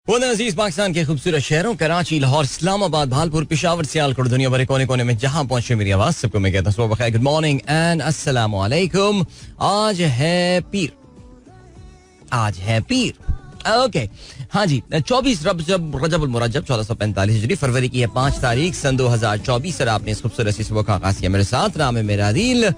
अजीज पाकिस्तान के खूबसूरत शहरों कराची, लाहौर, इस्लामाबाद, भालपुर, पिशावर, सियालकोट, दुनिया भर कोने कोने में जहां पहुंचे मेरी आवाज सबको मैं कहता हूं गुड मॉर्निंग एंड अस्सलाम वालेकुम। आज है पीर। ओके, हाँ जी, 24 रजब मुरज्जब 1445 हिजरी, फरवरी की है 5 तारीख सन 2024। और आपने इस खूबसूरत सी सुबह का आगाज किया मेरे साथ। नाम है मेरा दिल।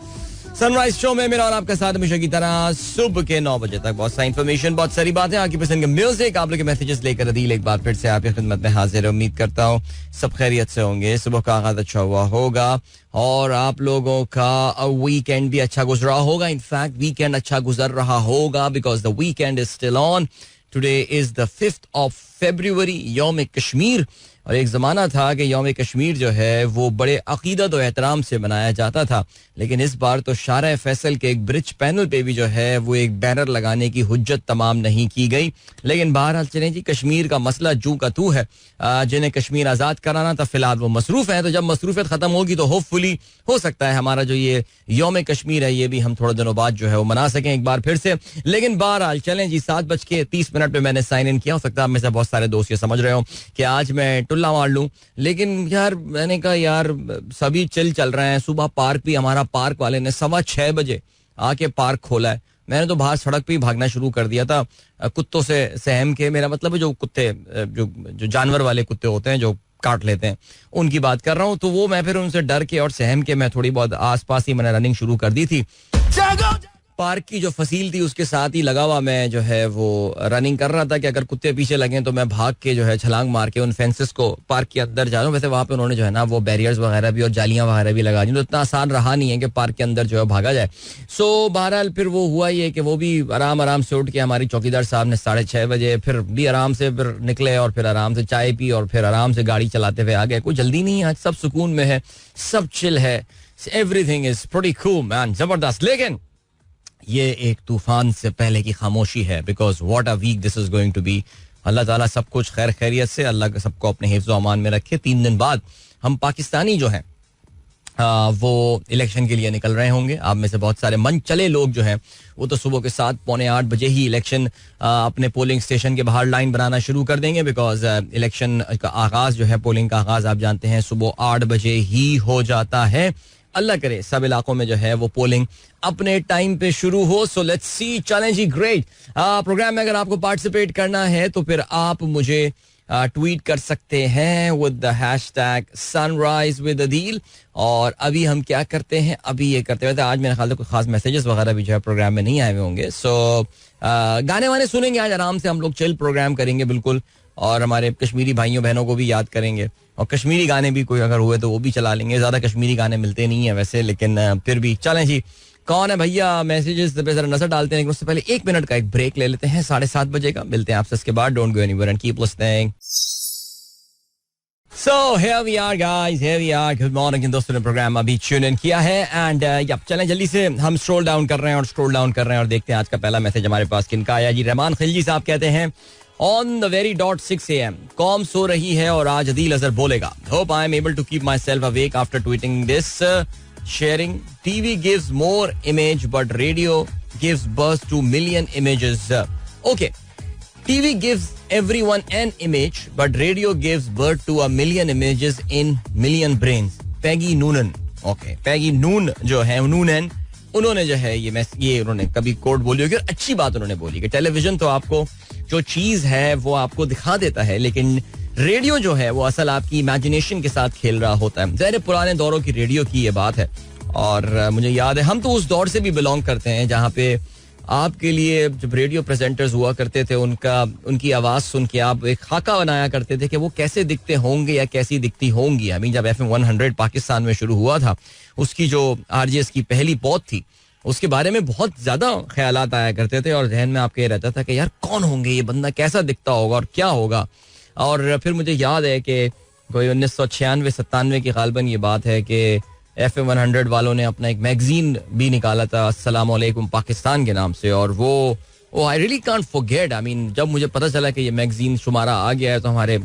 सनराइज शो में मेरा और आपका साथ हमेशा की तरह सुबह के 9 बजे तक बहुत सारी इन्फॉर्मेशन, बहुत सारी बातें, आपकी पसंद का म्यूजिक, आप लोग के मैसेजेस लेकर अदील एक बार फिर से आपकी खिदमत में हाजिर है। उम्मीद करता हूँ सब खैरियत से होंगे, सुबह का आगाज अच्छा हुआ होगा और आप लोगों का वीकेंड भी अच्छा गुजरा होगा। इनफैक्ट वीकेंड अच्छा गुजर रहा होगा because the weekend is still on. Today is the 5th of February, यौम कश्मीर। और एक ज़माना था कि यौम कश्मीर जो है वो बड़े अकीदत और एहतराम से मनाया जाता था, लेकिन इस बार तो शारा फैसल के एक ब्रिज पैनल पे भी जो है वो एक बैनर लगाने की हुज्जत तमाम नहीं की गई। लेकिन बहरहाल चलें जी, कश्मीर का मसला जू का तू है। जिन्हें कश्मीर आज़ाद कराना था फिलहाल वो मसरूफ़ है, तो जब मसरूफियत ख़त्म होगी तो होपफुली हो सकता है हमारा जो ये यौम कश्मीर है ये भी हम थोड़े दिनों बाद जो है वो मना सकें एक बार फिर से। लेकिन बहरहाल चलें जी, 7:30 पे मैंने साइन इन किया। हो सकता है में से बहुत सारे दोस्त ये समझ रहे हो कि आज मैं टुल्ला मार लूं, लेकिन यार मैंने कहा यार सभी चल रहे हैं। सुबह पार्क भी, हमारा पार्क वाले ने 6:15 बजे आके पार्क खोला है। मैंने तो बाहर सड़क पे ही भागना शुरू कर दिया था कुत्तों से सहम के। मेरा मतलब है जो कुत्ते जो जानवर वाले कुत्ते होते हैं जो काट लेते हैं उनकी बात कर रहा हूँ। तो वो मैं फिर उनसे डर के और सहम के मैं थोड़ी बहुत आसपास ही मैंने रनिंग शुरू कर दी थी। पार्क की जो फसील थी उसके साथ ही लगा हुआ मैं जो है वो रनिंग कर रहा था कि अगर कुत्ते पीछे लगे तो मैं भाग के जो है छलांग मार के उन फेंसेस को पार्क के अंदर जा रहा हूँ। वैसे वहाँ पे उन्होंने जो है ना वो बैरियर्स वगैरह भी और जालियां वगैरह भी लगा दी, तो इतना आसान रहा नहीं है कि पार्क के अंदर जो है भागा जाए। सो बहरहाल फिर वो हुआ ये कि वो भी आराम से उठ के हमारी चौकीदार साहब ने 6:30 बजे फिर भी आराम से फिर निकले और फिर आराम से चाय पी और फिर आराम से गाड़ी चलाते हुए आ गए। कोई जल्दी नहीं है, आज सब सुकून में है, सब चिल है, everything is pretty cool man, जबरदस्त। लेकिन ये एक तूफान से पहले की खामोशी है, because what a week this is going to be. Allah Taala सब कुछ खैर खैरियत से, अल्लाह सबको अपने हिफ्ज़ व अमान में रखे। 3 दिन बाद हम पाकिस्तानी जो हैं वो इलेक्शन के लिए निकल रहे होंगे। आप में से बहुत सारे मन चले लोग जो हैं वो तो सुबह के 7-7:45 बजे ही इलेक्शन अपने पोलिंग स्टेशन के बाहर लाइन बनाना शुरू कर देंगे, बिकॉज इलेक्शन का आगाज जो है, पोलिंग का आगाज आप जानते हैं सुबह 8 बजे ही हो जाता है। अल्लाह करे सब इलाकों में जो है वो पोलिंग अपने टाइम पे शुरू हो। सो लेट्स सी, चलें जी, ग्रेट। प्रोग्राम में अगर आपको पार्टिसिपेट करना है तो फिर आप मुझे ट्वीट कर सकते हैं with the hashtag sunrise with Adeel. और अभी हम क्या करते हैं, अभी ये करते हुए आज मेरे ख्याल से कोई खास मैसेजेस वगैरह भी जो है प्रोग्राम में नहीं आए हुए होंगे। सो गाने वाने सुनेंगे आज, आराम से हम लोग चिल प्रोग्राम करेंगे बिल्कुल, और हमारे कश्मीरी भाइयों बहनों को भी याद करेंगे और कश्मीरी गाने भी कोई अगर हुए तो वो भी चला लेंगे। ज्यादा कश्मीरी गाने मिलते नहीं है वैसे, लेकिन फिर भी चलें जी। कौन है भैया मैसेजेस पे जरा नजर डालते हैं, लेकिन उससे पहले 1 मिनट का एक ब्रेक ले लेते हैं। 7:30 बजे का मिलते हैं आपसे इसके बाद। Don't go anywhere and keep listening. So here we are guys, here we are. Good morning इन दोस्तों ने प्रोग्राम अभी ट्यून इन किया है एंड चलें जल्दी से हम स्क्रॉल डाउन कर रहे हैं और देखते हैं आज का पहला मैसेज हमारे पास किनका आया जी। रहमान खिलजी साहब कहते हैं on the very dot 6 AM कौम सो रही है और आज अदील अजहर बोलेगा। Hope I am able to keep myself awake after tweeting this sharing. TV gives more image but radio gives birth to million images. Okay, TV gives everyone an image, but radio gives birth to a million images in million brains. Peggy Noonan, okay, Peggy Noon जो है Noonan, उन्होंने जो है ये उन्होंने कभी coat बोली होगी और अच्छी बात उन्होंने बोली कि टेलीविजन तो आपको जो चीज है वो आपको दिखा देता है, लेकिन रेडियो जो है वो असल आपकी इमेजिनेशन के साथ खेल रहा होता है। ज़ाहिर पुराने दौरों की रेडियो की ये बात है और मुझे याद है हम तो उस दौर से भी बिलोंग करते हैं जहाँ पे आपके लिए जब रेडियो प्रेजेंटर्स हुआ करते थे उनकी आवाज़ सुन के आप एक खाका बनाया करते थे कि वो कैसे दिखते होंगे या कैसी दिखती होंगी। अभी जब FM 100 पाकिस्तान में शुरू हुआ था, उसकी जो RJS की पहली पौध थी उसके बारे में बहुत ज़्यादा ख्यालात आया करते थे और जहन में आपके रहता था कि यार कौन होंगे ये बंदा, कैसा दिखता होगा और क्या होगा। और फिर मुझे याद है कि कोई 1996-97 की गालबन ये बात है कि FM 100 वालों ने अपना एक मैगजीन भी निकाला था अस्सलाम वालेकुम पाकिस्तान के नाम से, और वो I really can't forget. I mean जब मुझे पता चला कि ये मैगजीन शुमारा आ गया है तो हमारे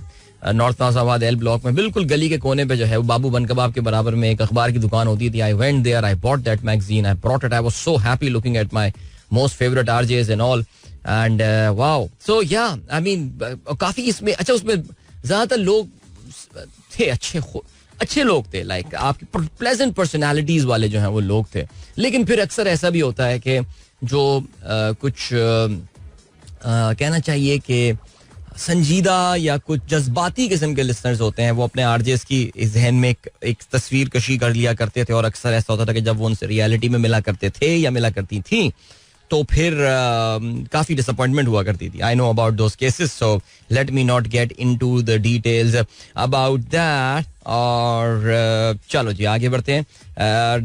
नॉर्थ नाज़ाबाद एल ब्लॉक में बिल्कुल गली के कोने पे जो है वो बाबू बन कबाब के बराबर में एक अखबार की दुकान होती थी। I went there, I bought that magazine, I brought it, I was so happy looking at my most favourite RJs and all. And wow, so yeah I mean काफी इसमें अच्छा, उसमें ज्यादातर लोग थे अच्छे लोग थे, लाइक आपकी प्लेजेंट पर्सनालिटीज वाले जो हैं वो लोग थे. लेकिन फिर अक्सर ऐसा भी होता है कि जो कुछ कहना चाहिए कि संजीदा या कुछ जज्बाती किस्म के लिसनर्स होते हैं, वो अपने आरजेस की इस जहन में एक तस्वीर कशी कर लिया करते थे. और अक्सर ऐसा होता था कि जब वो उनसे रियलिटी में मिला करते थे या मिला करती थी तो फिर काफी डिसअपॉइंटमेंट हुआ करती थी. I know about those cases, so let me not get into the details about that. और चलो जी आगे बढ़ते हैं.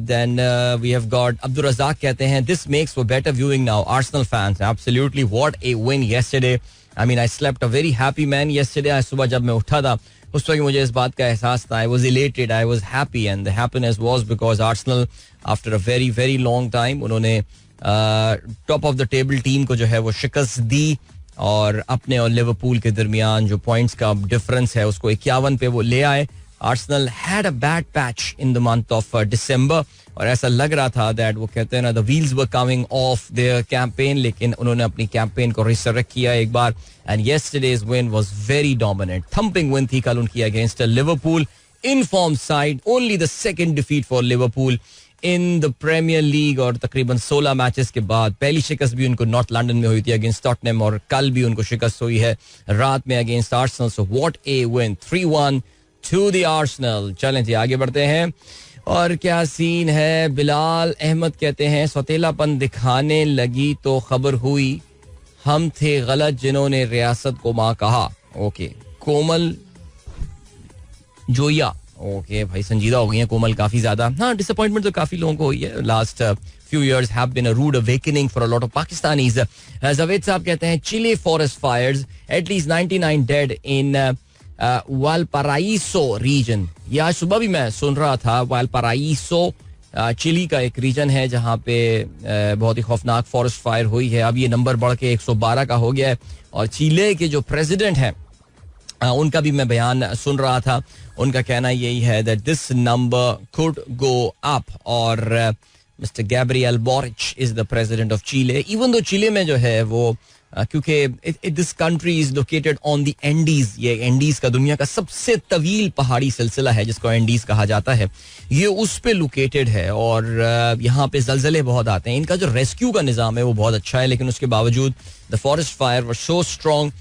Then we have got Abdul Razzaq कहते हैं this makes for better viewing now. Arsenal fans, absolutely what a win yesterday. I mean, I slept a very happy man yesterday. आज सुबह जब मैं उठा था उस वक्त मुझे इस बात का एहसास था. I was elated, I was happy, and the happiness was because Arsenal, after a very very long time, उन्होंने top of the table team को जो है वो शिकस्त दी और अपने और लिवरपूल के दरमियान जो पॉइंट्स का डिफरेंस है उसको 51 पे वो ले आए. Arsenal had a bad patch in the month of December और ऐसा लग रहा था that वो कहते हैं ना the wheels were coming off their campaign, लेकिन उन्होंने अपनी कैंपेन को रिसरेक्ट किया एक बार. and yesterday's win was very dominant. thumping win थी कल उनकी against Liverpool in form side. only the second defeat for Liverpool in the Premier League और तकरीबन 16 मैचेस के बाद पहली शिकस्त भी उनको नॉर्थ लंदन में हुई थी अगेंस्ट टॉटनहम और कल भी उनको शिकस्त हुई है रात में against Arsenal. So what a win, 3-1 to the Arsenal. चलें जी आगे बढ़ते हैं. और क्या सीन है. बिलाल अहमद कहते हैं सौतेलापन दिखाने लगी तो खबर हुई हम थे गलत जिन्होंने रियासत को मां कहा. ओके कोमल जोया, ओके भाई संजीदा हो गई है कोमल काफी ज्यादा. हाँ डिसअपॉइंटमेंट तो काफी लोगों को हुई है. Last few years have been a rude awakening for a lot of Pakistanis. Javed Sahab कहते हैं Chile forest fires, at least 99 dead in Valparaiso region. ये आज सुबह भी मैं सुन रहा था. वालपराइसो चिली का एक रीजन है जहाँ पे बहुत ही खौफनाक फॉरेस्ट फायर हुई है. अब ये नंबर बढ़ के 112 का हो गया है. और चिले के जो प्रेसिडेंट हैं उनका भी मैं बयान सुन रहा था. उनका कहना यही है that this number could go up. और mister Gabriel Boric is the president of Chile. Even though Chile में जो है वो क्योंकि this country is located on the Andes. ये एंडीज का दुनिया का सबसे तवील पहाड़ी सिलसिला है जिसको एंडीज कहा जाता है. ये उस पे लोकेटेड है और यहाँ पे जलजले बहुत आते हैं. इनका जो रेस्क्यू का निज़ाम है वो बहुत अच्छा है, लेकिन उसके बावजूद the forest fire were so strong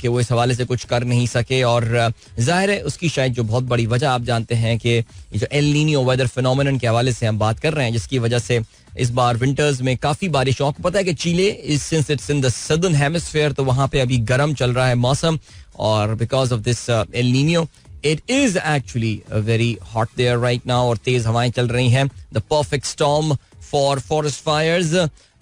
कि वो इस हवाले से कुछ कर नहीं सके. और जाहिर है उसकी शायद जो बहुत बड़ी वजह आप जानते हैं कि जो एल नीनो वेदर फिनोमेनन के हवाले से हम बात कर रहे हैं जिसकी वजह से इस बार विंटर्स में काफी बारिश. आपको पता है कि Chile is since it's in the southern hemisphere तो वहां पे अभी गर्म चल रहा है मौसम. और because of this El Nino it is actually very hot there right now और तेज हवाएं चल रही हैं. The perfect storm for forest fires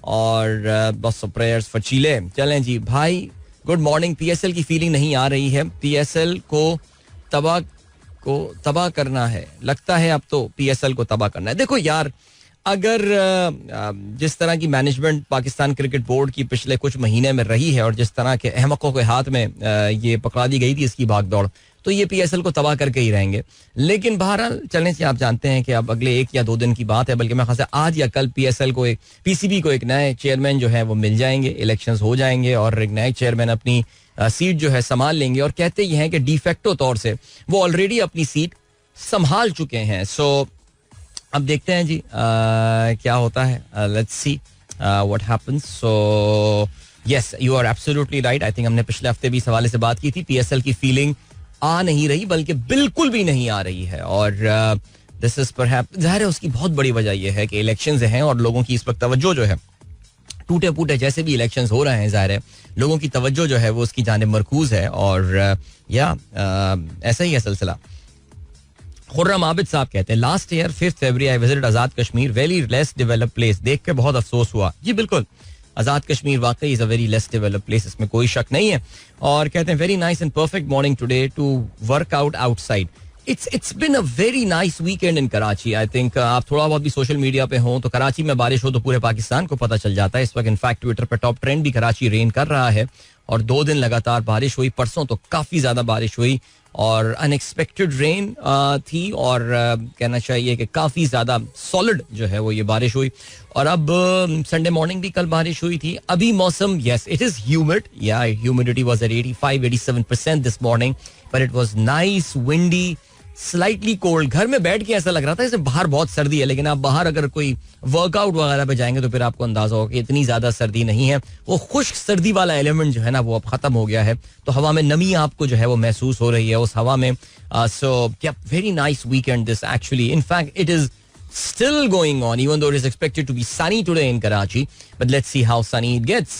और बस प्रेयर्स फॉर चिले. चलें जी भाई गुड मॉर्निंग. पीएसएल की फीलिंग नहीं आ रही है. पीएसएल को तबाह करना है लगता है. अब तो पीएसएल को तबाह करना है. देखो यार अगर जिस तरह की मैनेजमेंट पाकिस्तान क्रिकेट बोर्ड की पिछले कुछ महीने में रही है और जिस तरह के अहमकों के हाथ में ये पकड़ा दी गई थी इसकी भागदौड़, तो ये पीएसएल को तबाह करके ही रहेंगे. लेकिन बहरहाल चलने से आप जानते हैं कि अब अगले 1 या 2 दिन की बात है, बल्कि मैं खासा आज या कल पीएसएल को पीसीबी को एक नए चेयरमैन जो है वो मिल जाएंगे. इलेक्शंस हो जाएंगे और एक नए चेयरमैन अपनी सीट जो है संभाल लेंगे. और कहते ये हैं कि डिफेक्टो तौर से वो ऑलरेडी अपनी सीट संभाल चुके हैं. सो अब देखते हैं जी क्या होता है. Let's see what happens. So yes you are absolutely right. I think हमने पिछले हफ्ते भी इस हवाले से बात की थी. पीएसएल की फीलिंग आ नहीं रही, बल्कि बिल्कुल भी नहीं आ रही है. और दिस इज परहैप्स जाहिर है उसकी बहुत बड़ी वजह यह है कि इलेक्शंस हैं और लोगों की इस वक्त तवज्जो जो है टूटे फूटे जैसे भी इलेक्शंस हो रहे हैं जाहिर है लोगों की तवज्जो जो है वो उसकी जानिब मरकूज है. और ऐसा ही है सिलसिला. खुर्रम आबिद साहब कहते हैं last year 5 February I visited Azad Kashmir, very less developed place. देख के बहुत अफसोस हुआ. जी बिल्कुल आजाद कश्मीर वाकई is a very less developed place, इसमें कोई शक नहीं है. और कहते हैं very nice and perfect morning today to work out outside. It's been a very nice weekend in Karachi. I think आप थोड़ा बहुत भी सोशल मीडिया पे हो तो कराची में बारिश हो तो पूरे पाकिस्तान को पता चल जाता है. इस वक्त इनफैक्ट ट्विटर पर टॉप ट्रेंड भी कराची रेन कर रहा है और 2 दिन लगातार बारिश हुई. परसों तो काफ़ी ज़्यादा बारिश हुई और अनएक्सपेक्टेड रेन थी और कहना चाहिए कि काफ़ी ज़्यादा सॉलिड जो है वो ये बारिश हुई. और अब संडे मॉर्निंग भी कल बारिश हुई थी. अभी मौसम यस इट इज़ ह्यूमिड, या humidity was at 85-87% this morning, but it was nice, windy, slightly cold. घर में बैठ के ऐसा लग रहा था जैसे बाहर बहुत सर्दी है, लेकिन आप बाहर अगर कोई वर्कआउट वगैरह पे जाएंगे तो फिर आपको अंदाजा होगा कि इतनी ज्यादा सर्दी नहीं है. वो खुश्क सर्दी वाला एलिमेंट जो है ना वो अब खत्म हो गया है, तो हवा में नमी आपको जो है वो महसूस हो रही है उस हवा में. So very nice weekend this actually. In fact it is still going on even though it is expected to be sunny today in Karachi, but let's see how sunny it gets.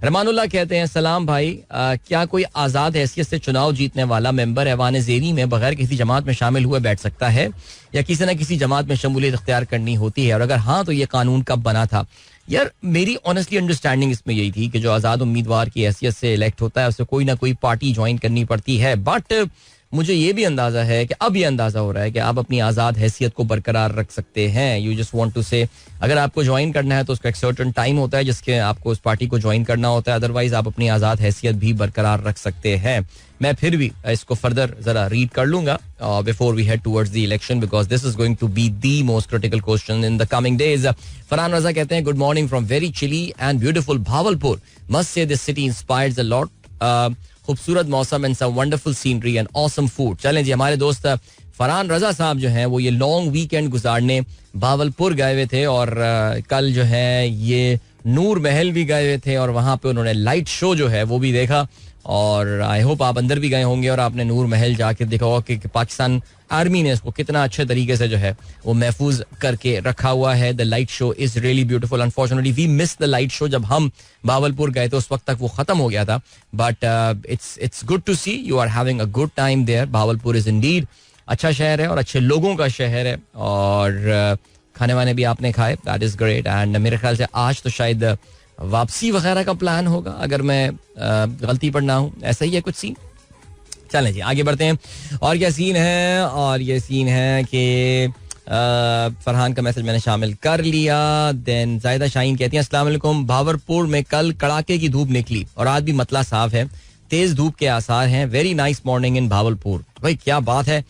रमानुल्लाह कहते हैं सलाम भाई, क्या कोई आज़ाद हैसियत से चुनाव जीतने वाला मेंबर ऐवान ज़ेरी में बगैर किसी जमात में शामिल हुए बैठ सकता है या किसी न किसी जमात में शमूलियत इख्तियार करनी होती है, और अगर हाँ तो ये कानून कब बना था? यार मेरी ऑनेस्टली अंडरस्टैंडिंग इसमें यही थी कि जो आज़ाद उम्मीदवार की हैसियत से इलेक्ट होता है उसे कोई ना कोई पार्टी ज्वाइन करनी पड़ती है. बट मुझे ये भी अंदाजा है कि अब ये अंदाजा हो रहा है कि आप अपनी आज़ाद हैसियत को बरकरार रख सकते हैं. यू जस्ट वांट टू से अगर आपको ज्वाइन करना है तो उसका एक सर्टेन टाइम होता है जिसके आपको उस पार्टी को ज्वाइन करना होता है, अदरवाइज आप अपनी आज़ाद हैसियत भी बरकरार रक सकते हैं. मैं फिर भी इसको फर्दर जरा रीड कर लूंगा before we head towards the election because this is going to be the most critical question in the coming days. Farhan Raza कहते हैं good morning from very chilly and beautiful Bahawalpur. Must say this city inspires a lot. खूबसूरत मौसम and some wonderful scenery and awesome food. चलें जी, हमारे दोस्त फरहान रजा साहब जो हैं वो ये लॉन्ग वीकेंड गुजारने भावलपुर गए हुए थे और कल जो है ये नूर महल भी गए हुए थे और वहाँ पे उन्होंने लाइट शो जो है वो भी देखा. और आई होप आप अंदर भी गए होंगे और आपने नूर महल जाके देखा होगा कि पाकिस्तान आर्मी ने इसको कितना अच्छे तरीके से जो है वो महफूज करके रखा हुआ है. The light show is really beautiful. Unfortunately we miss the light show. जब हम भावलपुर गए तो उस वक्त तक वो खत्म हो गया था. But it's good to see you are having a good time there. Bahawalpur is indeed अच्छा शहर है और अच्छे लोगों का शहर है और खाने वाने भी आपने खाए. That is great. एंड मेरे ख्याल से आज तो शायद वापसी वगैरह का प्लान होगा अगर मैं गलती पर ना हूँ. ऐसा ही है कुछ सीन. चलें जी आगे बढ़ते हैं. और क्या सीन है? और ये सीन है कि फरहान का मैसेज मैंने शामिल कर लिया. देन जायदा शाहीन कहती हैं अस्सलाम वालेकुम. भावलपुर में कल कड़ाके की धूप निकली और आज भी मतला साफ है. तेज धूप के आसार हैं. वेरी नाइस मॉर्निंग इन भावलपुर. भाई क्या बात है.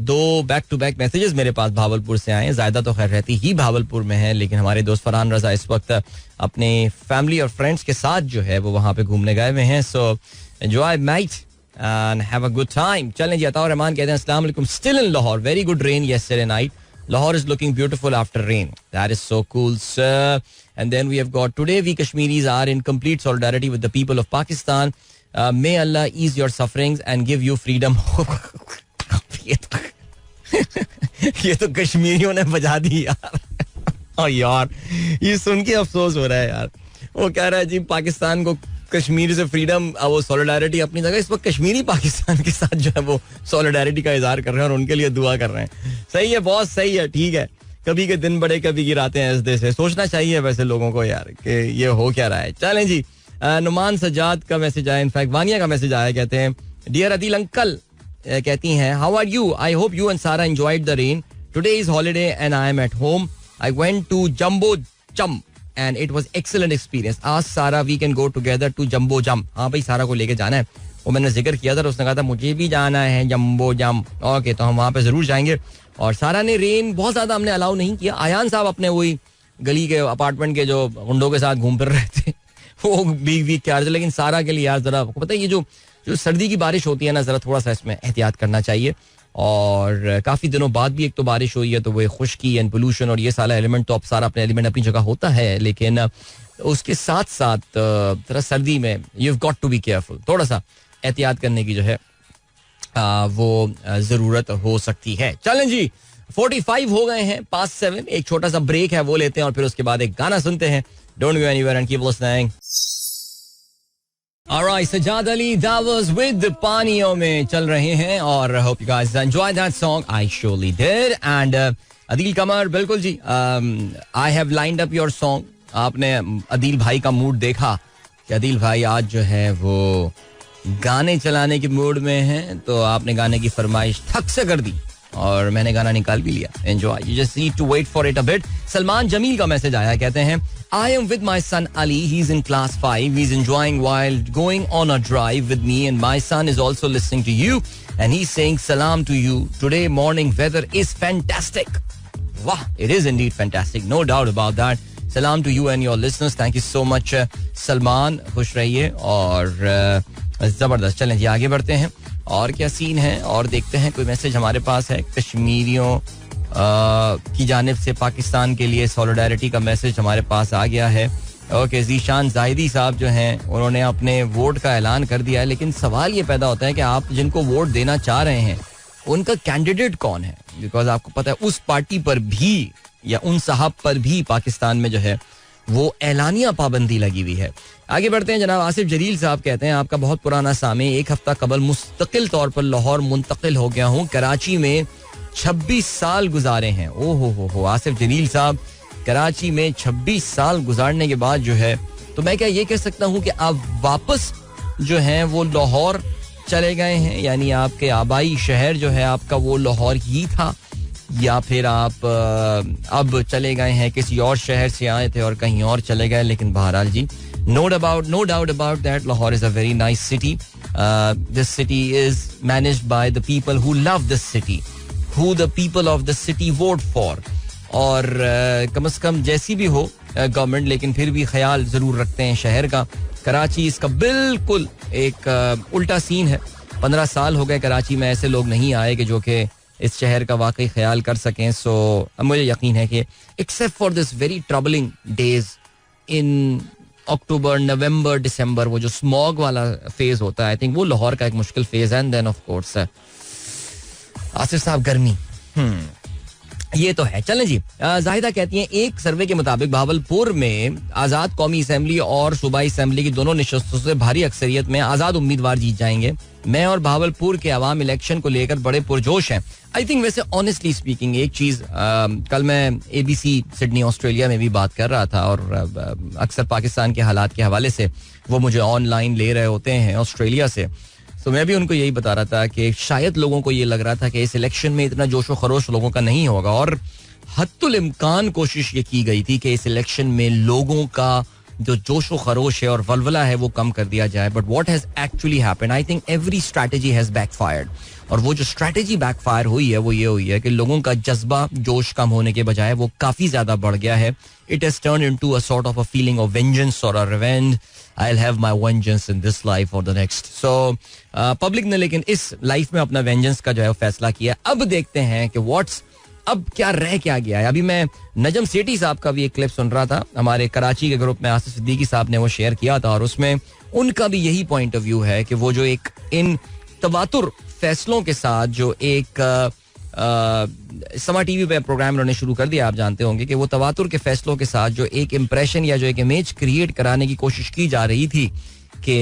2 बैक टू बैक मैसेजेस मेरे पास भावलपुर से आए. जायदा तो खैर रहती ही भावलपुर में है लेकिन हमारे दोस्त फरहान रजा इस वक्त अपने फैमिली और फ्रेंड्स के साथ जो है वो वहाँ पे घूमने गए हुए हैं. So enjoy night and have a good time. चलें जी. अताउर रहमान कहते हैं अस्सलाम वालेकुम. Still in Lahore. Very good rain yesterday night. Lahore is looking beautiful after rain. That is so cool, sir. And then we have got today we Kashmiris are in complete solidarity with the people of Pakistan. May Allah ease your sufferings and give you freedom. ये तो कश्मीरियों ने बजा दी यार. और यार ये सुन के अफसोस हो रहा है यार. वो कह रहा है जी पाकिस्तान को कश्मीर से फ्रीडम. वो सॉलिडारिटी अपनी जगह. इस वक्त कश्मीरी पाकिस्तान के साथ जो है वो सॉलिडारिटी का इजहार कर रहे हैं और उनके लिए दुआ कर रहे हैं. सही है, बहुत सही है, ठीक है. कभी के दिन बड़े कभी गिराते हैं इस से. सोचना चाहिए वैसे लोगों को यार कि ये हो क्या रहा है. चलें जी. नुमान सजाद का मैसेज आया. इनफैक्ट वानिया का मैसेज आया. कहते हैं डियर अदील अंकल, कहती हैं how are you. I hope you and Sara enjoyed the rain. Today is holiday and I am at home. I went to jumbo jump and it was excellent experience. Ask Sara we can go together to Jumbo Jump. हाँ भाई सारा को लेके जाना है. वो मैंने जिक्र किया था, उसने कहा था मुझे भी जाना है जम्बो जम्प. ओके तो हम वहाँ पे जरूर जाएंगे. और सारा ने रेन बहुत ज्यादा हमने अलाउ नहीं किया. आयान साहब अपने वही गली के अपार्टमेंट के जो गुंडों के साथ घूम फिर रहे थे वो भीग के आ रहे थे. लेकिन सारा के लिए यार जरा पता है ये जो सर्दी की बारिश होती है ना, जरा थोड़ा सा इसमें एहतियात करना चाहिए. और काफी दिनों बाद भी एक तो बारिश हुई है तो वो खुश्की एंड पोल्यूशन और ये सारा एलिमेंट तो अब सारा अपने एलिमेंट अपनी जगह होता है, लेकिन उसके साथ साथ थोड़ा सर्दी में you have got to be careful. थोड़ा सा एहतियात करने की जो है वो जरूरत हो सकती है. चलें जी 45 हो गए हैं पास 7. एक छोटा सा ब्रेक है वो लेते हैं और फिर उसके बाद एक गाना सुनते हैं. Don't go anywhere and keep listening. Alright, Sajad Ali, that was with पानियों में चल रहे हैं और hope you guys enjoyed that song. I surely did. And Adeel कमर, बिल्कुल जी, I have lined up your song. आपने अदील भाई का मूड देखा कि अदील भाई आज जो है वो गाने चलाने के मूड में हैं, तो आपने गाने की फरमाइश ठक से कर दी और मैंने गाना निकाल भी लिया. Enjoy, you just need to wait for it a bit. Salman Jameel का मैसेज आया, कहते हैं I am with my son Ali. He's in class 5. He's enjoying while going on a drive with me, and my son is also listening to you. And he's saying salam to you. Today morning weather is fantastic. Wow, it is indeed fantastic. No doubt about that. Salam to you and your listeners. Thank you so much, Salman. खुश रहिए और जबरदस्त. चलें जी आगे बढ़ते हैं. और क्या सीन है और देखते हैं. कोई मैसेज हमारे पास है कश्मीरियों की जानिब से. पाकिस्तान के लिए सॉलिडारिटी का मैसेज हमारे पास आ गया है. ओके, ज़ीशान जाहिदी साहब जो हैं उन्होंने अपने वोट का ऐलान कर दिया है, लेकिन सवाल ये पैदा होता है कि आप जिनको वोट देना चाह रहे हैं उनका कैंडिडेट कौन है. बिकॉज आपको पता है उस पार्टी पर भी या उन साहब पर भी पाकिस्तान में जो है वो एलानिया पाबंदी लगी हुई है. आगे बढ़ते हैं. जनाब आसिफ जलील साहब कहते हैं आपका बहुत पुराना सामे, 1 हफ्ता कबल मुस्तकिल तौर पर लाहौर मुंतकिल हो गया हूँ. कराची में 26 साल गुजारे हैं. ओ हो आसिफ जलील साहब, कराची में 26 साल गुजारने के बाद जो है तो मैं क्या ये कह सकता हूँ कि आप वापस जो हैं वो लाहौर चले गए हैं, यानी आपके आबाई शहर जो है आपका वो लाहौर ही था, या फिर आप अब चले गए हैं किसी और शहर से आए थे और कहीं और चले गए. लेकिन बहरहाल जी, no doubt about that, Lahore is a very nice city. This city is managed by the people who love this city, who the people of the city vote for. और कम से कम जैसी भी हो गवर्नमेंट, लेकिन फिर भी ख्याल जरूर रखते हैं शहर का. कराची इसका बिल्कुल एक उल्टा सीन है. 15 साल हो गए कराची में ऐसे लोग नहीं आए कि जो कि इस शहर का वाकई ख्याल कर सकें. सो मुझे यकीन है कि except for this very troubling days in October, November, December, वो जो स्मॉग वाला फेज होता है, आई थिंक वो लाहौर का एक मुश्किल फेज है. And then of course Asif sahab गर्मी, ये तो है. चलें जी. जाहिदा कहती हैं एक सर्वे के मुताबिक भावलपुर में आज़ाद कौमी असेंबली और सूबाई असेंबली की दोनों निशस्तों से भारी अक्सरियत में आज़ाद उम्मीदवार जीत जाएंगे. मैं और भावलपुर के अवाम इलेक्शन को लेकर बड़े पुरजोश हैं. आई थिंक वैसे ऑनेस्टली स्पीकिंग एक चीज़, कल मैं ABC सिडनी ऑस्ट्रेलिया में भी बात कर रहा था और अक्सर पाकिस्तान के हालात के हवाले से वो मुझे ऑनलाइन ले रहे होते हैं ऑस्ट्रेलिया से. तो मैं भी उनको यही बता रहा था कि शायद लोगों को ये लग रहा था कि इस इलेक्शन में इतना जोशो खरोश लोगों का नहीं होगा, और हद्दुल इम्कान कोशिश ये की गई थी कि इस इलेक्शन में लोगों का जो जोशो खरोश है और वलवला है वो कम कर दिया जाए. But what has actually happened, I think every strategy has backfired. और वो जो स्ट्रैटेजी बैकफायर हुई है वो ये हुई है कि लोगों का जज्बा जोश कम होने के बजाय वो काफी ज्यादा बढ़ गया है. It has turn into a sort of a feeling of vengeance और a revenge. I'll have my vengeance in this life or the next. So public ने लेकिन इस लाइफ में अपना वेंजेंस का जो है फैसला किया. अब देखते हैं कि अब क्या रह क्या गया है. अभी मैं नजम सेठी साहब का भी एक क्लिप सुन रहा था, हमारे कराची के ग्रुप में आसिफ सिद्दीकी साहब ने वो शेयर किया था, और उसमें उनका भी यही पॉइंट ऑफ व्यू है कि वो जो एक इन तवातुर फैसलों के साथ जो एक समा टीवी पे प्रोग्राम उन्होंने शुरू कर दिया, आप जानते होंगे कि वो तवातुर के फैसलों के साथ जो एक इम्प्रेशन या जो एक इमेज क्रिएट कराने की कोशिश की जा रही थी कि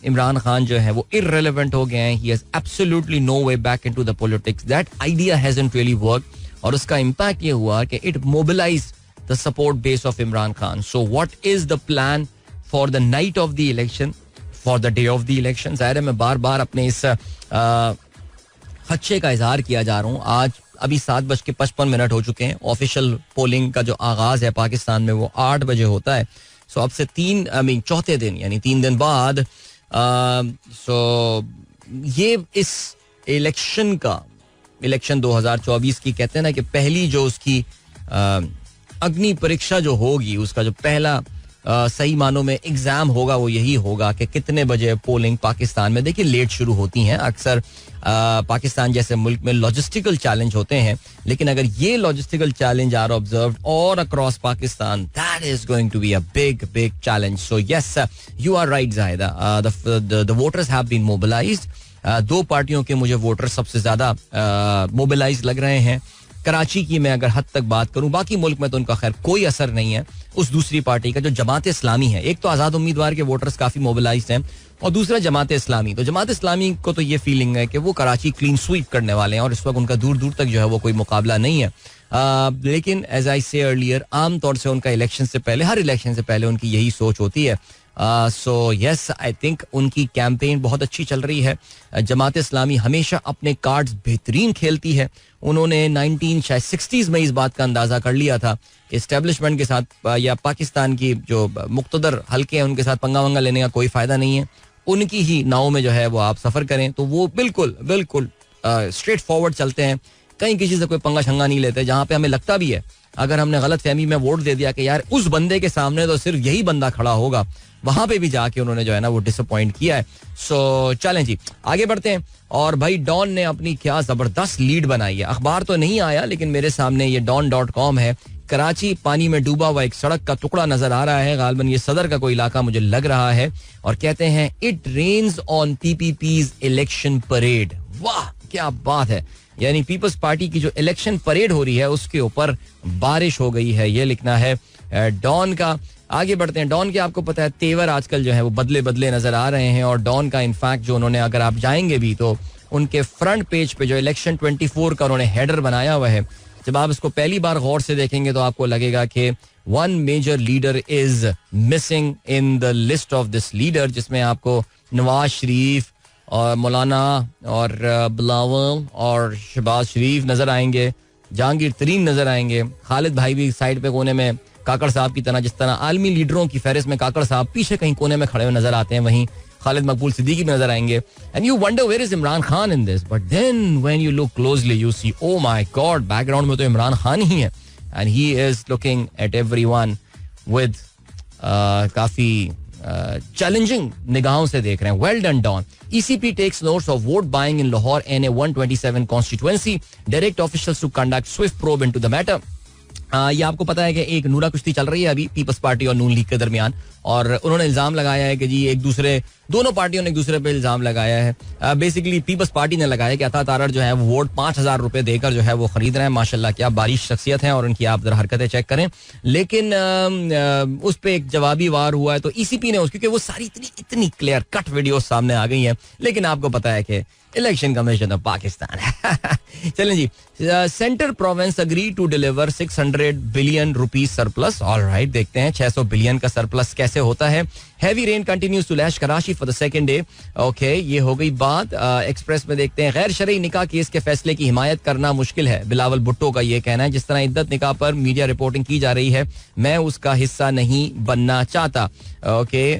इमरान खान जो है वो इररिलेवेंट हो गए हैं, he has absolutely no way back into the politics. That idea hasn't really worked, और उसका इम्पैक्ट ये हुआ कि it mobilised the support base of Imran Khan. So what is the plan for the night of the election, for the day of the election? जाहिर है मैं बार बार अपने इस खदशे का इजहार किया जा रहा हूँ. आज अभी 7:55 हो चुके हैं. ऑफिशियल पोलिंग का जो आगाज है पाकिस्तान में वो 8 बजे होता है. सो अब से चौथे दिन यानी 3 दिन बाद ये इस इलेक्शन 2024 की कहते हैं ना कि पहली जो उसकी अग्नि परीक्षा जो होगी, उसका जो पहला सही मानों में एग्जाम होगा वो यही होगा कि कितने बजे पोलिंग पाकिस्तान में. देखिए लेट शुरू होती हैं अक्सर. पाकिस्तान जैसे मुल्क में लॉजिस्टिकल चैलेंज होते हैं, लेकिन अगर ये लॉजिस्टिकल चैलेंज आर ऑब्जर्व्ड और across Pakistan, that is going to be a big challenge. So yes, you are right Zahida, the voters have been mobilised. 2 पार्टियों के मुझे वोटर सबसे ज्यादा मोबिलाइज लग रहे हैं. कराची की मैं अगर हद तक बात करूं, बाकी मुल्क में तो उनका खैर कोई असर नहीं है उस दूसरी पार्टी का जो जमात इस्लामी है. एक तो आज़ाद उम्मीदवार के वोटर्स काफी मोबिलाइज्ड हैं, और दूसरा जमात इस्लामी. तो जमात इस्लामी को तो ये फीलिंग है कि वो कराची क्लीन स्वीप करने वाले हैं, और इस वक्त उनका दूर दूर तक जो है वो कोई मुकाबला नहीं है. लेकिन एज आई से अर्लियर, आमतौर से उनका इलेक्शन से पहले, हर इलेक्शन से पहले उनकी यही सोच होती है सो यस, आई थिंक उनकी कैंपेन बहुत अच्छी चल रही है. जमात इस्लामी हमेशा अपने कार्ड्स बेहतरीन खेलती है. उन्होंने 1960s में इस बात का अंदाजा कर लिया था कि एस्टेब्लिशमेंट के साथ या पाकिस्तान की जो मुक्तदर हल्के हैं उनके साथ पंगा वंगा लेने का कोई फायदा नहीं है. उनकी ही नाव में जो है वो आप सफर करें. तो वो बिल्कुल बिल्कुल स्ट्रेट फॉरवर्ड चलते हैं, कहीं किसी से कोई पंगा शंगा नहीं लेते. जहां पे हमें लगता भी है अगर हमने गलत फहमी में वोट दे दिया कि यार उस बंदे के सामने तो सिर्फ यही बंदा खड़ा होगा, वहां पे भी जाके उन्होंने जो है ना वो डिसअपॉइंट किया है. सो चलें जी आगे बढ़ते हैं. और भाई डॉन ने अपनी क्या जबरदस्त लीड बनाई है. अखबार तो नहीं आया लेकिन मेरे सामने ये don.com है. कराची पानी में डूबा हुआ एक सड़क का टुकड़ा नजर आ रहा है. गालबन ये सदर का कोई इलाका मुझे लग रहा है. और कहते हैं it rains on PPP's election parade. वाह क्या बात है. यानी पीपल्स पार्टी की जो इलेक्शन परेड हो रही है उसके ऊपर बारिश हो गई है. ये लिखना है डॉन का. आगे बढ़ते हैं. डॉन के आपको पता है तेवर आजकल जो है वो बदले बदले नजर आ रहे हैं. और डॉन का इनफैक्ट जो उन्होंने, अगर आप जाएंगे भी तो उनके फ्रंट पेज पे जो इलेक्शन 24 का उन्होंने हेडर बनाया हुआ है, जब आप इसको पहली बार गौर से देखेंगे तो आपको लगेगा कि one major leader is missing in the list of this leader, जिसमें आपको नवाज शरीफ और मौलाना और बिलावल और शहबाज शरीफ नजर आएंगे, जहांगीर तरीन नजर आएंगे, खालिद भाई भी साइड पे कोने में काकड़ साहब की तरह, जिस तरह आलमी लीडरों की फहरिस्त में काकड़ साहब पीछे कहीं कोने में खड़े हुए नजर आते हैं, वहीं खालिद मकबूल सिद्दीकी भी नजर आएंगे. And you wonder where is Imran Khan in this, but then when you look closely you see oh my god, background में तो इमरान खान ही है. And he is looking at everyone with काफी चैलेंजिंग निगाहों से देख रहे हैं. Well done Dawn. ECP takes notes of vote buying in Lahore NA 127 constituency. Direct officials to conduct swift probe into the matter. ये आपको पता है कि एक नूरा कुश्ती चल रही है अभी पीपल्स पार्टी और नून लीग के दरमियान, और उन्होंने इल्जाम लगाया है कि जी एक दूसरे, दोनों पार्टियों ने एक दूसरे पे इल्जाम लगाया है. बेसिकली पीपल्स पार्टी ने लगाया कि अता तारड़ जो है वो वोट 5,000 रुपए देकर जो है वो खरीद रहे हैं. माशाल्लाह क्या बारिश शख्सियत है और उनकी आप जरा हरकतें चेक करें. लेकिन उस पर एक जवाबी वार हुआ है तो ECP ने क्योंकि वो सारी इतनी क्लियर कट वीडियो सामने आ गई हैं, लेकिन आपको पता है कि इलेक्शन कमीशन ऑफ पाकिस्तान. चलें जी. Center province agree to deliver 600 billion rupees surplus. Alright, देखते हैं 600 बिलियन का सरप्लस कैसे होता है. Heavy rain continues to lash Karachi for the second day. Okay, ये हो गई बात. एक्सप्रेस में देखते हैं गैर शरई निकाह केस के फैसले की हिमायत करना मुश्किल है. बिलावल भुट्टो का ये कहना है. जिस तरह इद्दत निकाह पर मीडिया रिपोर्टिंग की जा रही है, मैं उसका हिस्सा नहीं बनना चाहता. Okay,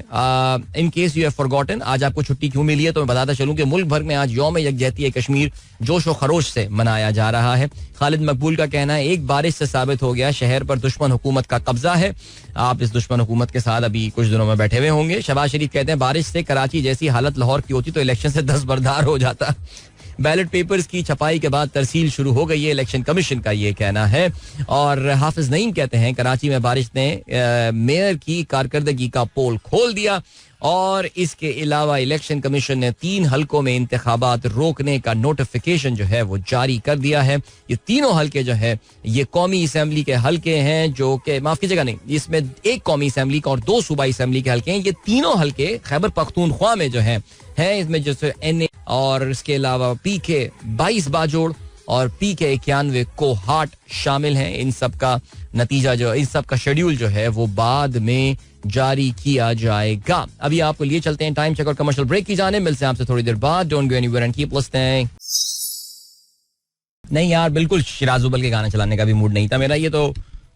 in case you have forgotten, आज आपको छुट्टी क्यों मिली है तो मैं बताता चलूं कि मुल्क भर में आज यौम यकजहती कश्मीर जोश व खरोश से मनाया जा रहा है. खालिद मकबूल का कहना है एक बारिश से साबित हो गया शहर पर दुश्मन हुकूमत का कब्जा है. आप इस दुश्मन हुकूमत के साथ अभी कुछ दिनों में बैठे हुए होंगे. शहबाज शरीफ कहते हैं बारिश से कराची जैसी हालत लाहौर की होती तो इलेक्शन से दस्तबरदार हो जाता. बैलेट पेपर्स की छपाई के बाद तरसील शुरू हो गई है, इलेक्शन कमीशन का ये कहना है. और हाफिज नईम कहते हैं कराची में बारिश ने मेयर की कारकर्दगी का पोल खोल दिया. और इसके अलावा इलेक्शन कमीशन ने 3 हलकों में इंतखाबात रोकने का नोटिफिकेशन जो है वो जारी कर दिया है. ये तीनों हलके जो है ये कौमी असम्बली के हलके हैं, जो कि माफ कीजिएगा नहीं, इसमें एक कौमी असम्बली का और 2 सूबाई असम्बली के हलके हैं. ये तीनों हलके खैबर पख्तूनख्वा में जो है इसमें जैसे NA और इसके अलावा PK 22 बाजोड़ और PK 91 कोहाट शामिल हैं. इन सब का नतीजा जो, इन सब का शेड्यूल जो है वो बाद में जारी किया जाएगा. अभी आपको लिए चलते हैं टाइम चेक और कमर्शियल ब्रेक की जाने. मिलते हैं आपसे थोड़ी देर बाद. Don't go anywhere and keep listening. नहीं यार, बिल्कुल शिराज उबल के गाना चलाने का भी मूड नहीं था मेरा. ये तो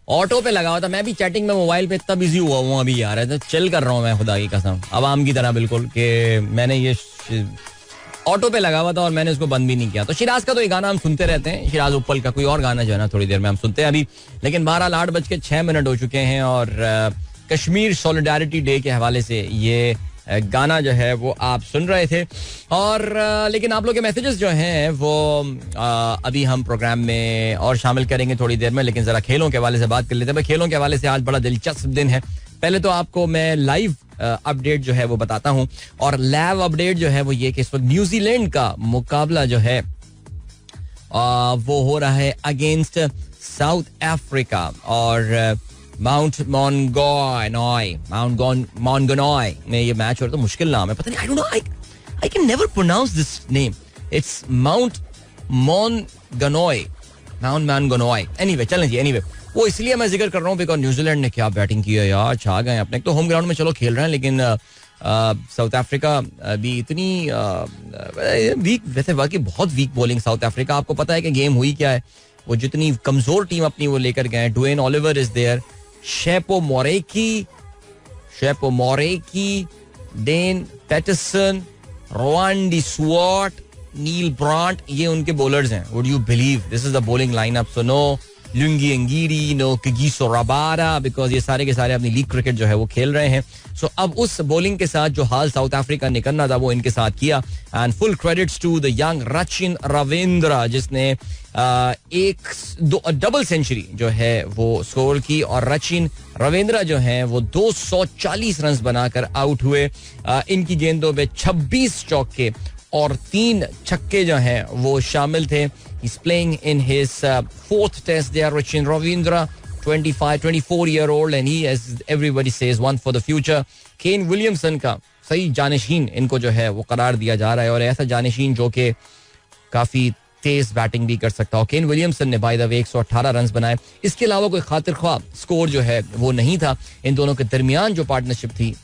ऑटो पे लगा हुआ था. मैं भी चैटिंग में मोबाइल पे इतना बिजी हुआ हूँ अभी यार, तो चिल कर रहा हूँ मैं खुदा की कसम, आवाम की तरह बिल्कुल, कि मैंने ये ऑटो पे लगा हुआ था और मैंने उसको बंद भी नहीं किया. तो शिराज का तो ये गाना हम सुनते रहते हैं, शिराज उप्पल का कोई और गाना जो है ना थोड़ी देर में हम सुनते हैं अभी. लेकिन 8:06 हो चुके हैं और कश्मीर सॉलिडारिटी डे के हवाले से ये गाना जो है वो आप सुन रहे थे. और लेकिन आप लोग के मैसेजेस जो हैं वो अभी हम प्रोग्राम में और शामिल करेंगे थोड़ी देर में. लेकिन जरा खेलों के हवाले से बात कर लेते हैं. खेलों के हवाले से आज बड़ा दिलचस्प दिन है. पहले तो आपको मैं लाइव अपडेट जो है वो बताता हूं, और लाइव अपडेट जो है वो ये कि इस वक्त न्यूजीलैंड का मुकाबला जो है वो हो रहा है अगेंस्ट साउथ अफ्रीका. और माउंट मॉन्गनॉय में ये मैच हो रहा. तो मुश्किल नाम है, पता नहीं, I don't know, I can never pronounce this name. It's Mount Maunganui. Anyway चलें जी. एनीवे वो इसलिए मैं जिक्र कर रहा हूँ बिकॉज न्यूजीलैंड ने क्या बैटिंग की है यार, छा गए अपने। तो होम ग्राउंड में चलो खेल रहे हैं, लेकिन साउथ अफ्रीका भी इतनी वीक, वैसे बाकी बहुत वीक बॉलिंग साउथ अफ्रीका। आपको पता है कि गेम हुई क्या है, वो जितनी कमजोर टीम अपनी वो लेकर गए। Dwaine Olivier is there, Tshepo Moreki, Dane Paterson, Ruan de Swardt, Neil Brand, ये उनके बॉलर्स हैं. Would you believe this is the bowling lineup. So no Lungi अंगीरी, नो किगिसो रबारा, बिकॉज ये सारे के सारे अपनी लीग क्रिकेट जो है वो खेल रहे हैं. सो अब उस बॉलिंग के साथ जो हाल साउथ अफ्रीका ने करना था वो इनके साथ किया. And full credits to the young Rachin Ravindra जिसने एक डबल सेंचुरी जो है वो स्कोर की. और रचिन रविंद्र जो है वो 240 रन बनाकर आउट हुए. इनकी गेंदों में 26 चौके और 3 छक्के जो हैं वो शामिल थे. He's playing in his fourth test there. Rachin Ravindra, 24-year-old, and he, as everybody says, one for the future. Kane Williamson का सही जानशीन इनको जो है वो करार दिया जा रहा है, और ऐसा जानशीन जो कि काफी तेज बैटिंग भी कर सकता हो. केन विलियमसन ने बाय द वे 118 रन बनाए. इसके अलावा कोई खातिर ख्वाह स्कोर जो है वो नहीं था. इन दोनों के दरमियान जो पार्टनरशिप थी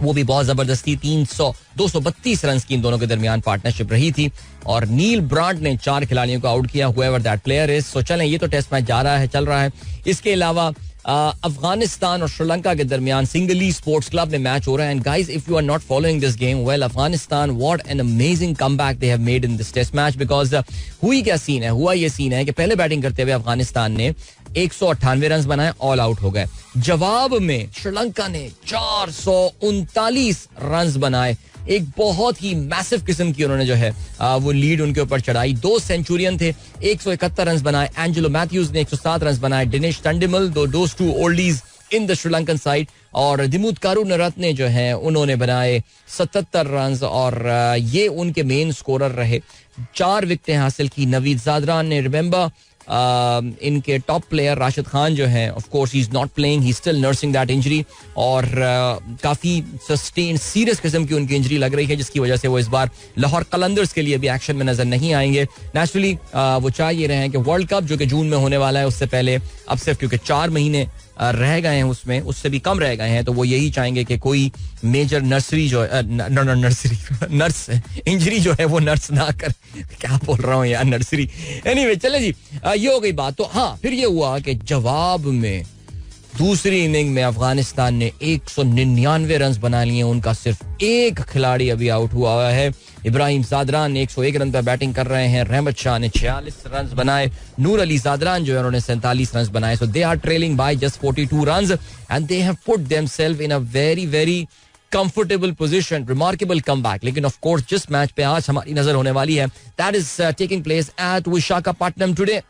वो भी बहुत जबरदस्ती 232 रन की इन दोनों के दरमियान पार्टनरशिप रही थी. और नील ब्रांट ने 4 खिलाड़ियों को आउट किया, whoever that player is. सो चलें, ये तो टेस्ट मैच चल रहा है. इसके अलावा अफगानिस्तान और श्रीलंका के दरमियान सिंगली स्पोर्ट्स क्लब में मैच हो रहा है. And guys, if you are not following this game, well, Afghanistan, what an amazing comeback they have made in this test match. Because हुआ ये सीन है कि पहले बैटिंग करते हुए अफगानिस्तान ने 198 रन बनाए, ऑल आउट हो गए. जवाब में श्रीलंका ने 439 रन बनाए. एक बहुत ही मैसिव किस्म की उन्होंने जो है वो लीड उनके ऊपर चढ़ाई. 2 सेंचुरियन थे, 171 रन बनाए. एंजेलो मैथ्यूज ने 107 रन बनाए. Dinesh Chandimal, those 2 oldies in the Sri Lankan side. और दिमुथ करुणरत्ने जो हैं उन्होंने बनाए 77 रन, और ये उनके मेन स्कोरर रहे. 4 विकेटें हासिल की नवीद जादरान ने. रिमेंबर इनके टॉप प्लेयर राशिद खान जो है, of course he is not playing, he still nursing that injury. और काफी सस्टेन सीरियस किस्म की उनकी इंजरी लग रही है, जिसकी वजह से वो इस बार लाहौर कलंदर्स के लिए भी एक्शन में नजर नहीं आएंगे. नेचुरली वो चाह ये रहे हैं कि वर्ल्ड कप जो कि जून में होने वाला है उससे पहले अब सिर्फ क्योंकि 4 महीने रह गए हैं, उसमें उससे भी कम रह गए हैं, तो वो यही चाहेंगे कि कोई मेजर नर्सरी जो नर्स इंजरी जो है वो नर्स ना कर. क्या बोल रहा हूँ यार, नर्सरी. एनीवे, चले जी, ये हो गई बात. तो हाँ, फिर ये हुआ कि जवाब में दूसरी इनिंग में अफगानिस्तान ने 199 रन बना लिए. उनका सिर्फ एक खिलाड़ी अभी आउट हुआ है. इब्राहिम जादरान ने 101 रन पर बैटिंग कर रहे हैं. रहमत शाह ने 46 रन बनाए. नूर अली जादरान जो है उन्होंने 47 रन बनाए. So they are trailing by just 42 runs and they have put themselves in a very very comfortable position. Remarkable comeback. लेकिन ऑफ कोर्स जिस मैच पे आज हमारी नजर होने वाली है, that is taking place at Visakhapatnam today.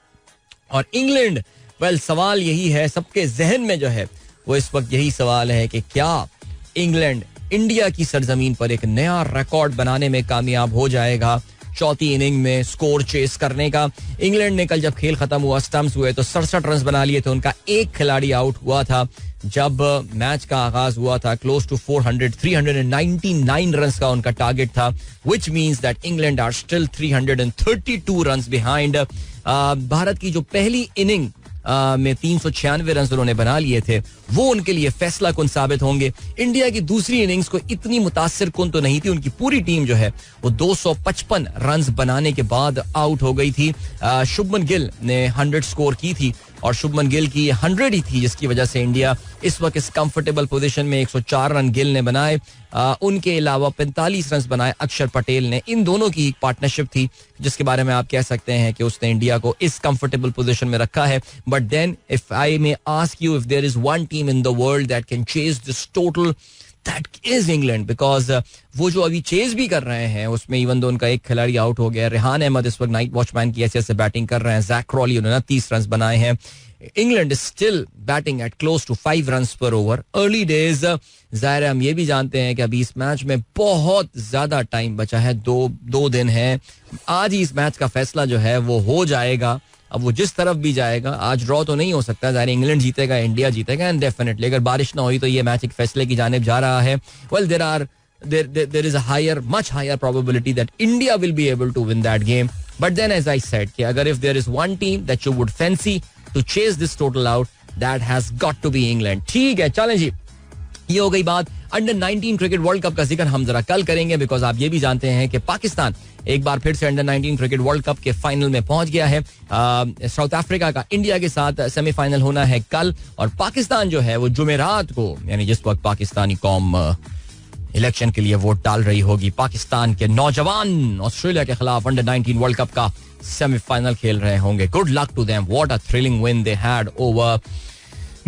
और इंग्लैंड, वेल, सवाल यही है सबके जहन में जो है वो इस वक्त यही सवाल है कि क्या इंग्लैंड इंडिया की सरजमीन पर एक नया रिकॉर्ड बनाने में कामयाब हो जाएगा चौथी इनिंग में स्कोर चेस करने का. इंग्लैंड ने कल जब खेल खत्म हुआ, स्टंप्स हुए, तो 67 रन बना लिए थे. उनका एक खिलाड़ी आउट हुआ था जब मैच का आगाज हुआ था. क्लोज टू 399 रन का उनका टारगेट था, which means that England are still 332 run behind. भारत की जो पहली इनिंग में 396 रन उन्होंने बना लिए थे, वो उनके लिए फैसला कुन साबित होंगे. इंडिया की दूसरी इनिंग्स को इतनी मुतासिर कुन तो नहीं थी. उनकी पूरी टीम जो है वो 255 रन बनाने के बाद आउट हो गई थी. शुभमन गिल ने 100 स्कोर की थी, और शुभमन गिल की 100 ही थी, जिसकी वजह से इंडिया इस वक्त इस कंफर्टेबल पोजीशन में. 104 रन गिल ने बनाए. उनके अलावा 45 रन बनाए अक्षर पटेल ने. इन दोनों की एक पार्टनरशिप थी जिसके बारे में आप कह सकते हैं कि उसने इंडिया को इस कंफर्टेबल पोजीशन में रखा है. But then if I may ask you, if there is one team in the world that can chase this total, that is England. Because वो जो अभी चेज भी कर रहे हैं उसमें इवन दो उनका एक खिलाड़ी आउट हो गया. रेहान अहमद इस वक्त नाइट वॉचमैन की हैसियत से बैटिंग कर रहे हैं. जैक क्रॉली, उन्होंने 30 रन बनाए हैं. England is still batting at close to 5 run पर ओवर. Early days. जाहिर है हम ये भी जानते हैं कि अभी इस मैच में बहुत ज्यादा टाइम बचा है. 2 दिन है. आज ही इस मैच का फैसला जो है वो हो जाएगा. अब वो जिस तरफ भी जाएगा, आज ड्रॉ तो नहीं हो सकता. जाहिर इंग्लैंड जीतेगा, इंडिया जीतेगा, एंड डेफिनेटली अगर बारिश ना हुई तो ये मैच एक फैसले की जानिब जा रहा है. Well, there is a much higher probability that India will be able to win that game. But then, as I said, कि अगर if there is one team that you would fancy to chase this total out, that has got to be England. ठीक है, चलें जी, ये हो गई बात under 19 cricket world cup का जिक्र हम जरा कल करेंगे, बिकॉज आप ये भी जानते हैं कि पाकिस्तान एक बार फिर से अंडर 19 क्रिकेट वर्ल्ड कप के फाइनल में पहुंच गया है. साउथ अफ्रीका का इंडिया के साथ सेमीफाइनल होना है कल, और पाकिस्तान जो है वो जुमेरात को, यानी जिस वक्त पाकिस्तानी कौम इलेक्शन के लिए वोट डाल रही होगी, पाकिस्तान के नौजवान ऑस्ट्रेलिया के खिलाफ अंडर 19 वर्ल्ड कप का सेमीफाइनल खेल रहे होंगे. Good luck to them, what a thrilling win they had over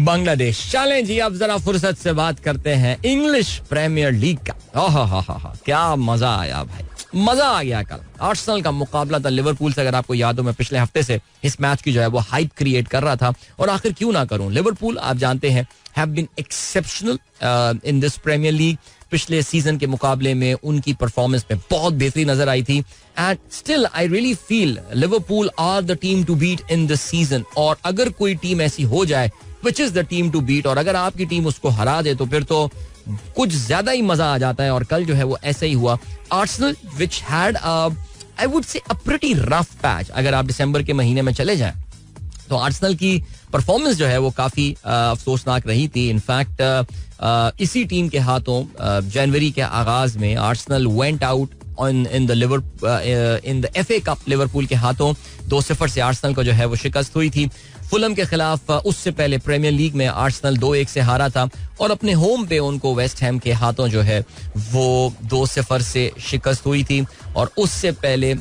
Bangladesh. चलें जी, अब जरा फुर्सत से बात करते हैं इंग्लिश प्रीमियर लीग का. हा क्या मजा आया भाई, मजा आ गया. कल आर्सेनल का मुकाबला था लिवरपूल से. अगर आपको याद हो, मैं पिछले हफ्ते से इस मैच की जो है वो हाइप क्रिएट कर रहा था, और आखिर क्यों ना करूं. लिवरपूल आप जानते हैं have been exceptional in this premier league. पिछले सीजन के मुकाबले में उनकी परफॉर्मेंस में बहुत बेहतरी नजर आई थी, and still I really feel Liverpool are the team to beat in this season. और अगर कोई टीम ऐसी हो जाए which is the team to beat, और अगर आपकी टीम उसको हरा दे, तो फिर तो कुछ ज्यादा ही मजा आ जाता है. और कल जो है वो ऐसे ही हुआ. Arsenal which had I would say a pretty rough patch. अगर आप दिसंबर के महीने में चले जाएं तो आर्सेनल की परफॉर्मेंस जो है वो काफी अफसोसनाक रही थी. इनफैक्ट इसी टीम के हाथों जनवरी के आगाज में Arsenal went out in the FA cup. Liverpool के हाथों 2-0 से आर्सेनल को जो है वो शिकस्त हुई थी. फुलम के खिलाफ उससे पहले प्रीमियर लीग में आर्सेनल 2-1 से हारा था, और अपने होम पे उनको वेस्ट हैम के हाथों जो है वो 2-0 से शिकस्त हुई थी. और उससे पहले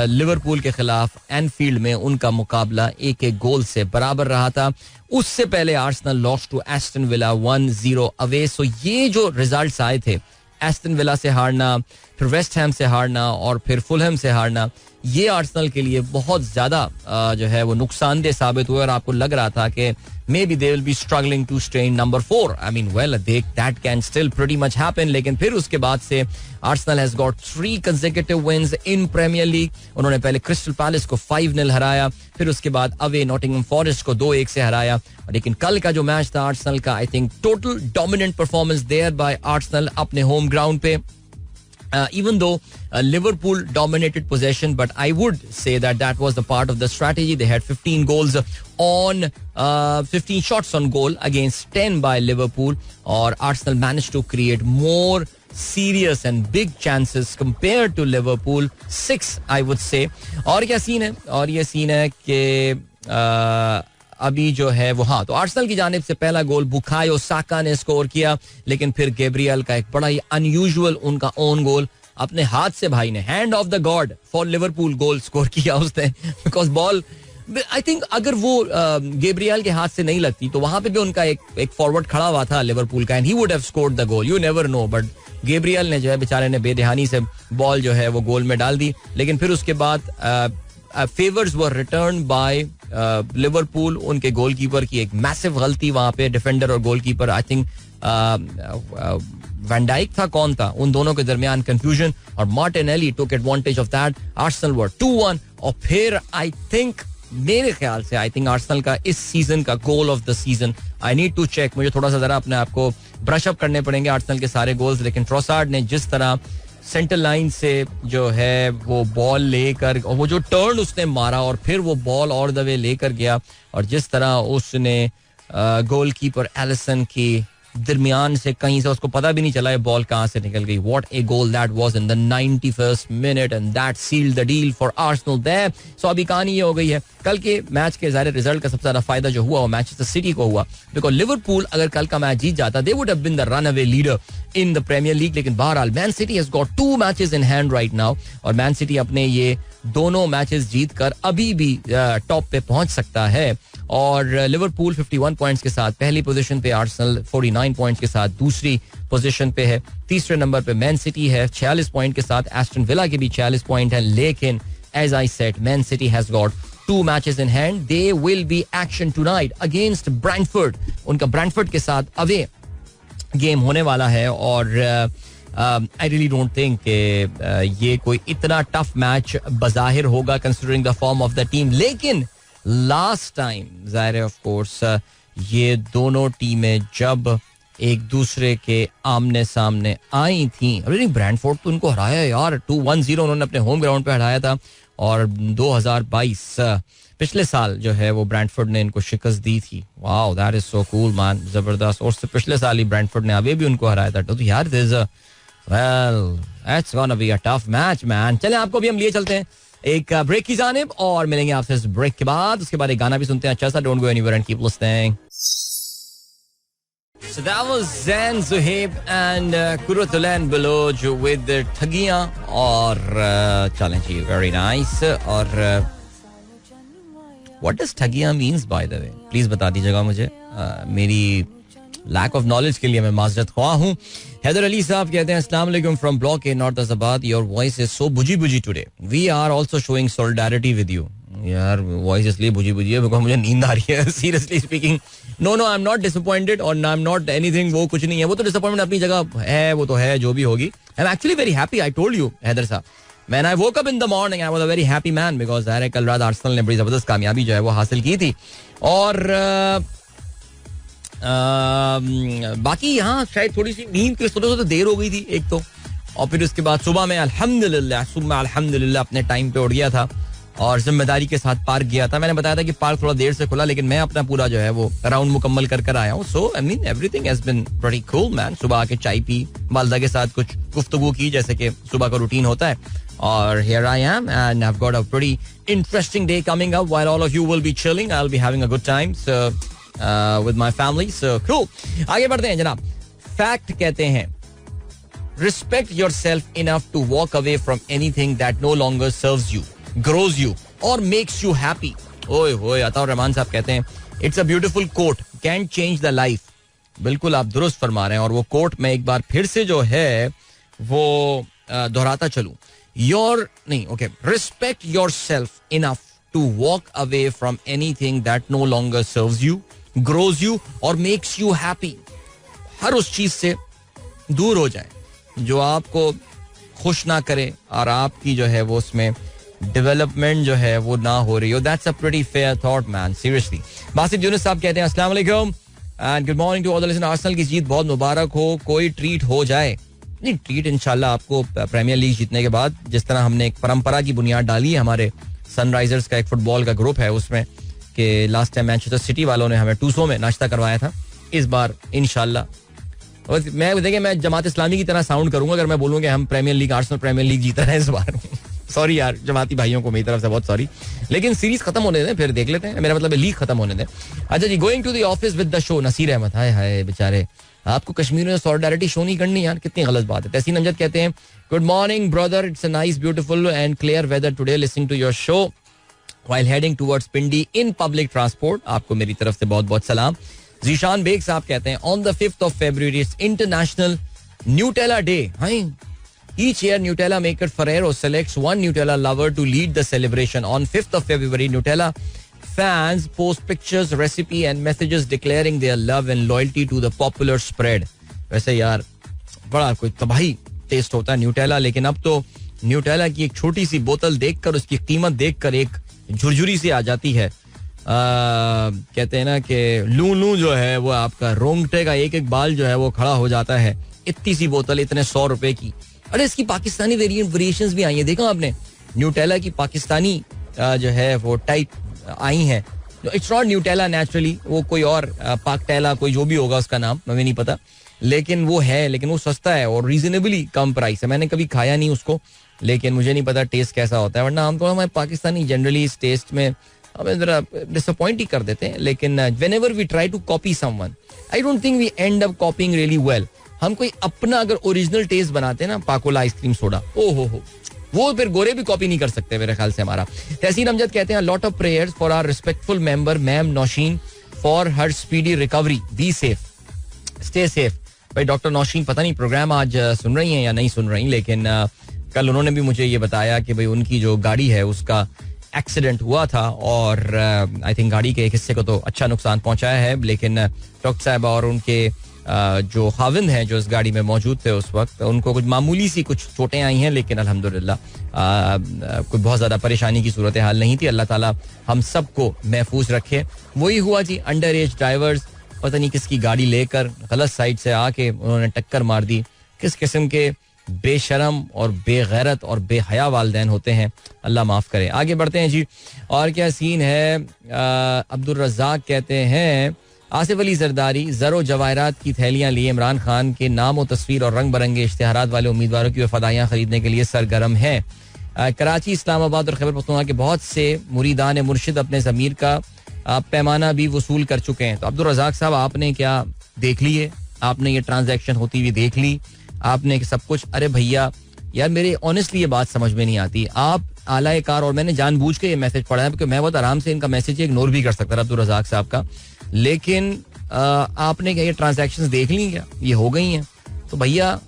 लिवरपूल के खिलाफ एनफील्ड में उनका मुकाबला 1-1 गोल से बराबर रहा था. उससे पहले Arsenal lost to Aston Villa 1-0 away. So ये जो रिजल्ट्स आए थे, एस्टन विला से हारना, फिर वेस्ट हैम से हारना, और फिर फुलहम से हारना, ये आर्सेनल के लिए बहुत ज्यादा जो है वो नुकसानदेह साबित हुए. और आपको लग रहा था कि maybe they will be struggling to stay in number 4. I mean well, that can still pretty much happen. लेकिन फिर उसके बाद से Arsenal has got 3 consecutive wins in premier league. उन्होंने पहले क्रिस्टल पैलेस को 5-0 हराया, फिर उसके बाद अवे नॉटिंघम फॉरेस्ट को 2-1 से हराया. लेकिन कल का जो मैच था आर्सेनल का, I think total dominant performance there by Arsenal अपने होम ग्राउंड पे. Even though Liverpool dominated possession, but I would say that was the part of the strategy. They had 15 goals on 15 shots on goal against 10 by Liverpool, और Arsenal managed to create more serious and big chances compared to Liverpool. 6 I would say. और क्या scene है, और ये scene है कि अभी जो है वो, हाँ, तो आर्सेनल की जानिब से पहला गोल बुकायो साका ने स्कोर किया, लेकिन फिर गैब्रियल का एक बड़ा ही अनयूजुअल उनका ओन गोल अपने हाथ से, भाई ने hand of the God for Liverpool goal score किया उसने. बिकॉज बॉल, आई थिंक अगर वो गैब्रियल के हाथ से नहीं लगती तो वहां पे भी उनका एक फॉरवर्ड खड़ा हुआ था लिवरपूल का, and he would have scored the goal. You never know, but Gabriel ने जो है बेचारे ने बेदहानी से बॉल जो है वो गोल में डाल दी. लेकिन फिर उसके बाद favours were return by Liverpool. उनके गोलकीपर की एक मैसिव गलती वहां पे, डिफेंडर और goalkeeper, I think van Dijk था, कौन था, उन दोनों के दरमियान कंफ्यूजन, और Martinelli took advantage of that. Arsenal were 2-1. और फिर आई थिंक, मेरे ख्याल से आई थिंक आर्सेनल का इस सीजन का goal of the season, I need to check, मुझे थोड़ा सा जरा अपने आप को ब्रश अप करने पड़ेंगे आर्सेनल के सारे गोल्स. लेकिन ट्रोसार्ड ने जिस तरह सेंटर लाइन से जो है वो बॉल लेकर, और वो जो टर्न उसने मारा और फिर वो बॉल ऑल द वे लेकर गया, और जिस तरह उसने गोलकीपर एलिसन की दरमियान से कहीं से उसको पता भी नहीं चला है बॉल कहां से निकल गई. What a goal that was in the 91st minute, and that sealed the deal for Arsenal there. So अभी कहानी ये हो गई है, कल के मैच के ज़ाहिर रिजल्ट का सबसे ज्यादा फायदा जो हुआ वो मैनचेस्टर सिटी को हुआ, बिकॉज लिवरपूल अगर कल का मैच जीत जाता, they would have been the runaway leader in the premier league. लेकिन बहरहाल Man City has got 2 matches in hand right now, और मैन सिटी अपने ये दोनों मैचेस जीतकर अभी भी टॉप पे पहुंच सकता है. और लिवरपूल 51 पॉइंट्स के साथ पहली पोजीशन पे, आर्सेनल 49 पॉइंट्स के साथ दूसरी पोजीशन पे है. तीसरे नंबर पे मैन सिटी है 46 पॉइंट के साथ, एस्टन विला के भी 46 पॉइंट है. लेकिन as I said, Man City has got 2 matches in hand. They will be action tonight against Brentford. उनका ब्रैंटफोर्ड के साथ अवे गेम होने वाला है, और आई रियली डोंट थिंक ये कोई इतना टफ मैच बज़ाहिर होगा considering the form of the team. लेकिन लास्ट टाइम ज़ाहिर ऑफ कोर्स ये दोनों टीमें जब एक दूसरे के आमने सामने आई थी, अरे ब्रैंटफोर्ड तो उनको हराया यार, 2-1-0 उन्होंने अपने होम ग्राउंड पे हराया था. और 2022 पिछले साल जो है वो ब्रैंटफोर्ड ने इनको शिकस्त दी थी. Wow, that is so cool man, जबरदस्त. और उससे पिछले साल ही ब्रैंटफोर्ड ने अभी भी उनको हराया था. तो यार this well that's gonna be a tough match man. चलें, आपको भी हम लिए चलते हैं एक ब्रेक की जानिब और मिलेंगे आपसे इस ब्रेक के बाद. उसके बाद एक गाना भी सुनते हैं अच्छा सा. Don't go anywhere and keep listening. So that was Zain Zuhaib and Kuratulan Baloj with ठगियां. और चलें जी, very nice. और what does ठगियां means by the way? Please बता दीजिएगा मुझे. मेरी लैक ऑफ नॉलेज के लिए मैं माजरत ख्वाह हूँ. हैदर अली साहब कहते हैं अस्सलाम वालेकुम from block A north Nazimabad. Your voice is so busy busy today. We are also showing solidarity with you. यार वॉइस इसलिए बुजी बुजी है बिकॉज़ मुझे नींद आ रही है. Seriously speaking, no I am not disappointed और आई एम नॉट एनीथिंग. वो कुछ नहीं है. वो तो डिसअपॉइंटमेंट अपनी जगह है, वो तो है जो भी होगी. I am actually very happy. I told you Haider sahab, When I woke up in the morning, I was a very happy man because कल रात आर्सेनल ने बड़ी जबरदस्त कामयाबी जो है वो हासिल की थी. और बाकी यहाँ शायद थोड़ी सी नींद की वजह से तो देर हो गई थी एक तो. और फिर उसके बाद सुबह में अल्हम्दुलिल्लाह अपने टाइम पे उठ गया था और जिम्मेदारी के साथ पार्क गया था. मैंने बताया था कि पार्क थोड़ा देर से खुला, लेकिन मैं अपना पूरा जो है वो राउंड मुकम्मल कर आया हूँ. So I mean everything has been pretty cool man. सुबह आके चाय पी, वालदा के साथ कुछ गुफ्तगू की जैसे कि सुबह का रूटीन होता है. और here I am and I've got a pretty interesting day coming up while all of you will be chilling. I'll be having a good time so with my family. So cool. आगे बढ़ते हैं जनाब. Fact कहते हैं respect yourself enough to walk away from anything that no longer serves you, grows you or makes you happy. ओए होए, अताउर रहमान साहब कहते हैं it's a beautiful quote, can't change the life. बिल्कुल आप दुरुस्त फरमा रहे हैं. और वो कोट मैं एक बार फिर से जो है वो दोहराता चलूं. Respect yourself enough to walk away from anything that no longer serves you, grows you or makes you happy. हर उस चीज से दूर हो जाए जो आपको खुश ना करे और आपकी जो है वो उसमें डेवलपमेंट जो है वो ना हो रही हो. That's a pretty fair thought man, seriously. Basit Yunus साहब कहते हैं अस्सलाम वालेकुम and good morning to all the listeners. Arsenal की जीत बहुत मुबारक हो. कोई ट्रीट हो जाए. नहीं, ट्रीट इंशाल्लाह आपको प्रीमियर लीग जीतने के बाद, जिस तरह हमने एक परंपरा की बुनियाद डाली है. हमारे सनराइजर्स का एक फुटबॉल का ग्रुप है उसमें कि लास्ट टाइम मैनचेस्टर सिटी वालों ने हमें टूसो में नाश्ता करवाया था. इस बार इंशाल्लाह मैं जमात इस्लामी की तरह साउंड करूंगा अगर मैं बोलूंगा हम premier league, Arsenal premier league जीता है इस बार. सॉरी यार जमाती भाइयों को मेरी तरफ से बहुत सॉरी, लेकिन सीरीज खत्म होने दें फिर देख लेते हैं. मेरा मतलब लीग खत्म होने दें. अच्छा जी, going to the office with the show. Naseer Ahmed, हाय हाय बेचारे, आपको कश्मीर में सॉलिडारिटी शो नहीं करनी यार, कितनी गलत बात है. तहसीन अमजद कहते हैं good morning brother, it's a nice beautiful and clear weather today, listening to your show while heading towards Pindi in public transport. आपको मेरी तरफ से बहुत बहुत सलाम. जीशान बेग साहब कहते हैं on the 5th of February it's international Nutella day. Each year Nutella maker Ferrero selects one Nutella lover to lead the celebration. On 5th of February, Nutella fans post pictures, recipe and messages declaring their love and loyalty to the popular spread. वैसे यार बड़ा कोई तबाही test होता है Nutella, लेकिन अब तो न्यूटेला की एक छोटी सी बोतल देखकर, उसकी कीमत देखकर एक झुरझुरी सी आ जाती है. कहते हैं ना कि लू जो है वो आपका रोंगटे का एक एक बाल जो है वो खड़ा हो जाता है. इतनी सी बोतल, इतने 100 रुपए की. अरे इसकी पाकिस्तानी वेरिएशंस भी आई है, देखा आपने? न्यूटेला की पाकिस्तानी जो है वो टाइप आई हैं. इट्स नॉट न्यूटेला नेचुरली, वो कोई और पाकटेला कोई जो भी होगा उसका नाम हमें नहीं पता, लेकिन वो है, लेकिन वो सस्ता है और रीजनेबली कम प्राइस है. मैंने कभी खाया नहीं उसको, लेकिन मुझे नहीं पता टेस्ट कैसा होता है. वरना हम तो हमारे पाकिस्तानी जनरली इस टेस्ट में हमें जरा डिसअपॉइंट ही कर देते हैं. लेकिन whenever we try to copy someone, I don't think we end up copying really well. हम कोई अपना अगर ओरिजिनल टेस्ट बनाते हैं ना, पाकोला आइसक्रीम सोडा, ओ हो, वो फिर गोरे भी कॉपी नहीं कर सकते मेरे ख्याल से हमारा. तहसीन अमजद कहते हैं lot of prayers for our respectful member ma'am Nausheen for her speedy recovery, be safe, stay safe. भाई डॉक्टर नौशीन पता नहीं प्रोग्राम आज सुन रही हैं या नहीं सुन रही, लेकिन कल उन्होंने भी मुझे ये बताया कि भाई उनकी जो गाड़ी है उसका एक्सीडेंट हुआ था और आई थिंक गाड़ी के एक हिस्से को तो अच्छा नुकसान पहुंचाया है, लेकिन डॉक्टर साहब और उनके जो खाविंद हैं जो इस गाड़ी में मौजूद थे उस वक्त, उनको कुछ मामूली सी कुछ चोटें आई हैं, लेकिन अल्हम्दुलिल्लाह कोई बहुत ज़्यादा परेशानी की सूरत हाल नहीं थी. अल्लाह ताला हम सबको महफूज रखे. वही हुआ जी, अंडर एज ड्राइवर्स पता नहीं किसकी गाड़ी लेकर गलत साइड से आके उन्होंने टक्कर मार दी. किस किस्म के बेशरम और बेगैरत और बेहया वालिदैन होते हैं, अल्लाह माफ़ करे. आगे बढ़ते हैं जी. और क्या सीन है. अब्दुल रज़ाक कहते हैं आसिफ अली जरदारी ज़रो जवाहरात की थैलियां लिए इमरान खान के नाम और तस्वीर और रंग बरंगे इश्तिहारात वाले उम्मीदवारों की वफादाइयाँ खरीदने के लिए सरगर्म है. कराची, इस्लामाबाद और खैबर पख्तूनख्वा के बहुत से मुरीदान मुर्शिद अपने ज़मीर का पैमाना भी वसूल कर चुके हैं. तो अब्दुल रज़ाक साहब, आपने क्या देख लिए? आपने ये ट्रांजैक्शन होती हुई देख ली? आपने सब कुछ? अरे भैया यार, मेरे ऑनेस्टली ये बात समझ में नहीं आती. आप आलाए कार, और मैंने जानबूझ के ये मैसेज पढ़ा है क्योंकि मैं बहुत आराम से इनका मैसेज इग्नोर भी कर सकता था अब्दुल रज़ाक साहब का, लेकिन आपने क्या ये ट्रांजैक्शंस देख ली? क्या ये हो गई हैं? तो भैया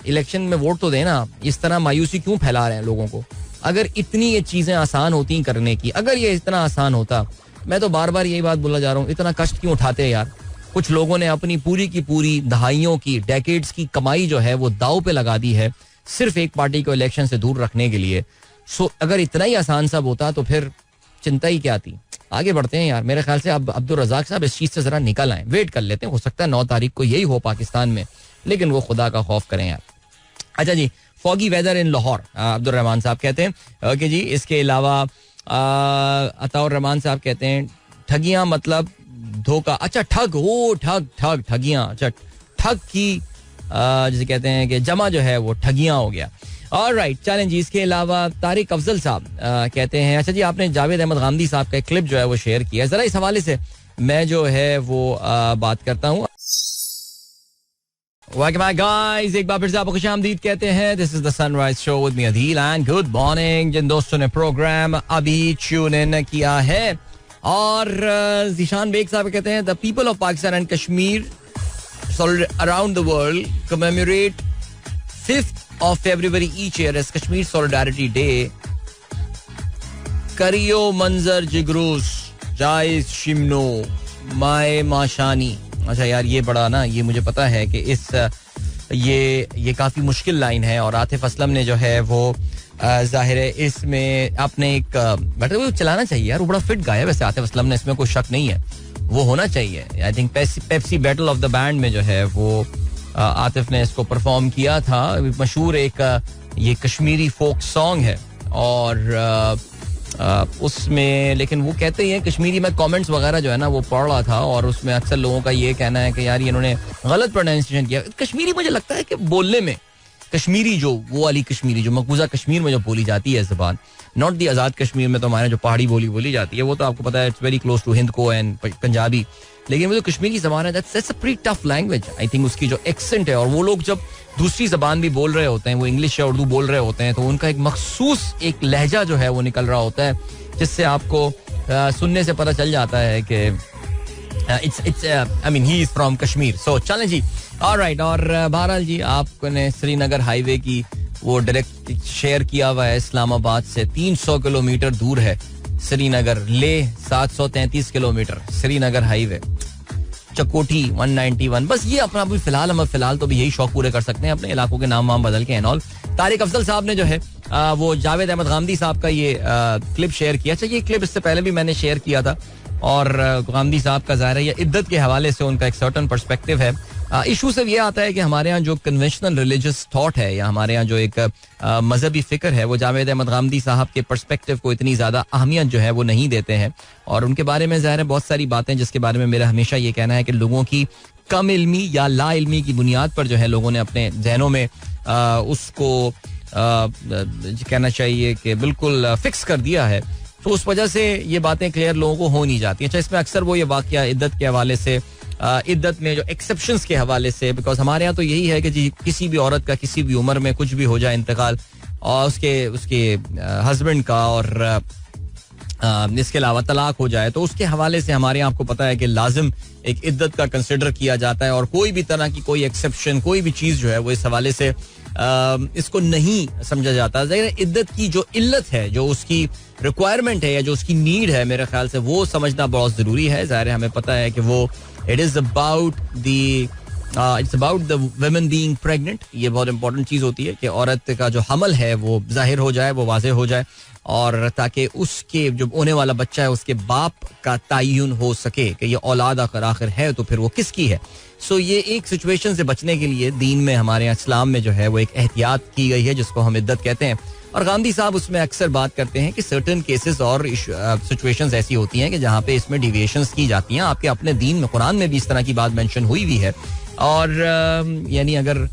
इलेक्शन में वोट तो देना. इस तरह मायूसी क्यों फैला रहे हैं लोगों को? अगर इतनी ये चीजें आसान होती करने की, अगर ये इतना आसान होता, मैं तो बार बार यही बात बोला जा रहा हूँ, इतना कष्ट क्यों उठाते हैं यार? कुछ लोगों ने अपनी पूरी की पूरी दहाइयों की, डेकेड्स की कमाई जो है वो दाव पे लगा दी है सिर्फ एक पार्टी को इलेक्शन से दूर रखने के लिए. सो अगर इतना ही आसान सब होता तो फिर चिंता ही क्या थी. आगे बढ़ते हैं यार. मेरे ख्याल से अब अब्दुल रज़ाक साहब इस चीज से जरा निकल आए, वेट कर लेते हैं. हो सकता है 9 तारीख को यही हो पाकिस्तान में, लेकिन वो खुदा का खौफ करें यार. अच्छा जी, फॉगी वेदर इन लाहौर, अब्दुल रहमान साहब कहते हैं. ओके जी. इसके अलावा अताउर रहमान साहब कहते हैं ठगियां मतलब धोखा. अच्छा, ठग, ओ ठग ठग ठगियां. अच्छा, ठग की जिसे कहते हैं कि जमा जो है वो ठगियां हो गया. ऑलराइट, चलें जी. इसके अलावा तारिक अफजल साहब कहते हैं अच्छा जी, आपने जावेद अहमद गांधी साहब का एक क्लिप जो है वो शेयर किया. जरा इस हवाले से मैं जो है वो बात करता हूँ. Welcome guys, एक बार फिर से आपको खुशामदीद कहते हैं. This is the sunrise show with me Adeel and good morning. जिन दोस्तों ने प्रोग्राम अभी ट्यून इन किया है, और ज़ीशान बेग साहब कहते हैं the people of Pakistan and Kashmir around the world commemorate 5th of February each year as Kashmir Solidarity Day. करियो मंजर जिगरूस जायज शिमनो माए माशानी. अच्छा यार, ये बड़ा ना, ये मुझे पता है कि इस ये काफी मुश्किल लाइन है, और आतिफ असलम ने जो है वो जाहिर है इसमें आपने एक बेटर वो चलाना चाहिए यार. वो बड़ा फिट गाया वैसे आतिफ असलम ने, इसमें कोई शक नहीं है, वो होना चाहिए. I think Pepsi battle of the band में जो है वो आतिफ ने इसको परफॉर्म किया था. मशहूर एक ये कश्मीरी फोक सॉन्ग है, और उसमें लेकिन वो कहते हैं कश्मीरी में कमेंट्स वगैरह जो है ना वो पढ़ रहा था, और उसमें अक्सर लोगों का ये कहना है कि यार ये इन्होंने गलत प्रोनाउंसिएशन किया. कश्मीरी मुझे लगता है कि बोलने में कश्मीरी जो वो वाली कश्मीरी जो मकबूजा कश्मीर में जो बोली जाती है ज़बान, नॉट दी आज़ाद कश्मीर में तो हमारे जो पहाड़ी बोली जाती है वो तो आपको पता है it's very close to Hindko and Punjabi. लेकिन वो जो कश्मीरी ज़बान है that's a pretty tough language. I think उसकी जो एक्सेंट है, और वो लोग जब दूसरी ज़बान भी बोल रहे होते हैं, वो इंग्लिश या उर्दू बोल रहे होते हैं, तो उनका एक मखसूस एक लहजा जो है वो निकल रहा होता है, जिससे आपको सुनने से पता चल जाता है कि it's I mean he is from Kashmir. So चलें जी. ऑलराइट. और बहरहाल जी, आपने श्रीनगर हाईवे की वो डायरेक्ट शेयर किया हुआ है. इस्लामाबाद से 300 किलोमीटर दूर है श्रीनगर. ले 733 किलोमीटर श्रीनगर हाईवे. चकोटी 191. बस ये अपना अभी फिलहाल हम फिलहाल तो भी यही शौक पूरे कर सकते हैं अपने इलाकों के नाम वाम बदल के एंड ऑल. तारिक अफजल साहब ने जो है वो जावेद अहमद गांधी साहब का ये क्लिप शेयर किया. अच्छा, ये क्लिप इससे पहले भी मैंने शेयर किया था, और गांधी साहब का ज़ाहिर है ये इद्दत के हवाले से उनका एक सर्टन पर्सपेक्टिव है. इशू सिर्फ ये आता है कि हमारे यहाँ जो कन्वेंशनल रिलीजियस थॉट है, या हमारे यहाँ जो एक मजहबी फिक्र है, वो जावेद अहमद गांधी साहब के पर्सपेक्टिव को इतनी ज़्यादा अहमियत जो है वो नहीं देते हैं. और उनके बारे में ज़ाहिर है बहुत सारी बातें जिसके बारे में मेरा हमेशा ये कहना है कि लोगों की कम इल्मी या ला इल्मी की बुनियाद पर जो है लोगों ने अपने जहनों में उसको कहना चाहिए कि बिल्कुल फिक्स कर दिया है. तो उस वजह से ये बातें क्लियर लोगों को हो नहीं जाती. अच्छा, इसमें अक्सर वो ये वाकया इद्दत के हवाले से, इद्दत में जो एक्सेप्शंस के हवाले से, बिकॉज हमारे यहाँ तो यही है कि जी किसी भी औरत का किसी भी उम्र में कुछ भी हो जाए इंतकाल, और उसके हस्बैंड का, और इसके अलावा तलाक हो जाए, तो उसके हवाले से हमारे यहाँ आपको पता है कि लाजिम एक इद्दत का कंसिडर किया जाता है, और कोई भी तरह की कोई एक्सेप्शन, कोई भी चीज़ जो है वो इस हवाले से इसको नहीं समझा जाता. इद्दत की जो इल्लत है, जो उसकी रिक्वायरमेंट है या जो उसकी नीड है, मेरे ख्याल से वो समझना बहुत ज़रूरी है. ज़ाहिर है हमें पता है कि वो it is about the women being pregnant. ये बहुत इंपॉर्टेंट चीज़ होती है कि औरत का जो हमल है वो जाहिर हो जाए, वो वाज़ेह हो जाए. और ताकि उसके जो होने वाला बच्चा है उसके बाप का तयन हो सके कि ये औलाद आखिर है तो फिर वो किसकी है. सो ये एक सिचुएशन से बचने के लिए दीन में, हमारे यहाँ इस्लाम में जो है वो एक एहतियात की गई है जिसको हम इद्दत कहते हैं. और गांधी साहब उसमें अक्सर बात करते हैं कि सर्टेन केसेस और सिचुएशंस ऐसी होती हैं कि जहाँ पे इसमें डिविएशंस की जाती हैं. आपके अपने दीन में, कुरान में भी इस तरह की बात मेंशन हुई भी है. और यानी अगर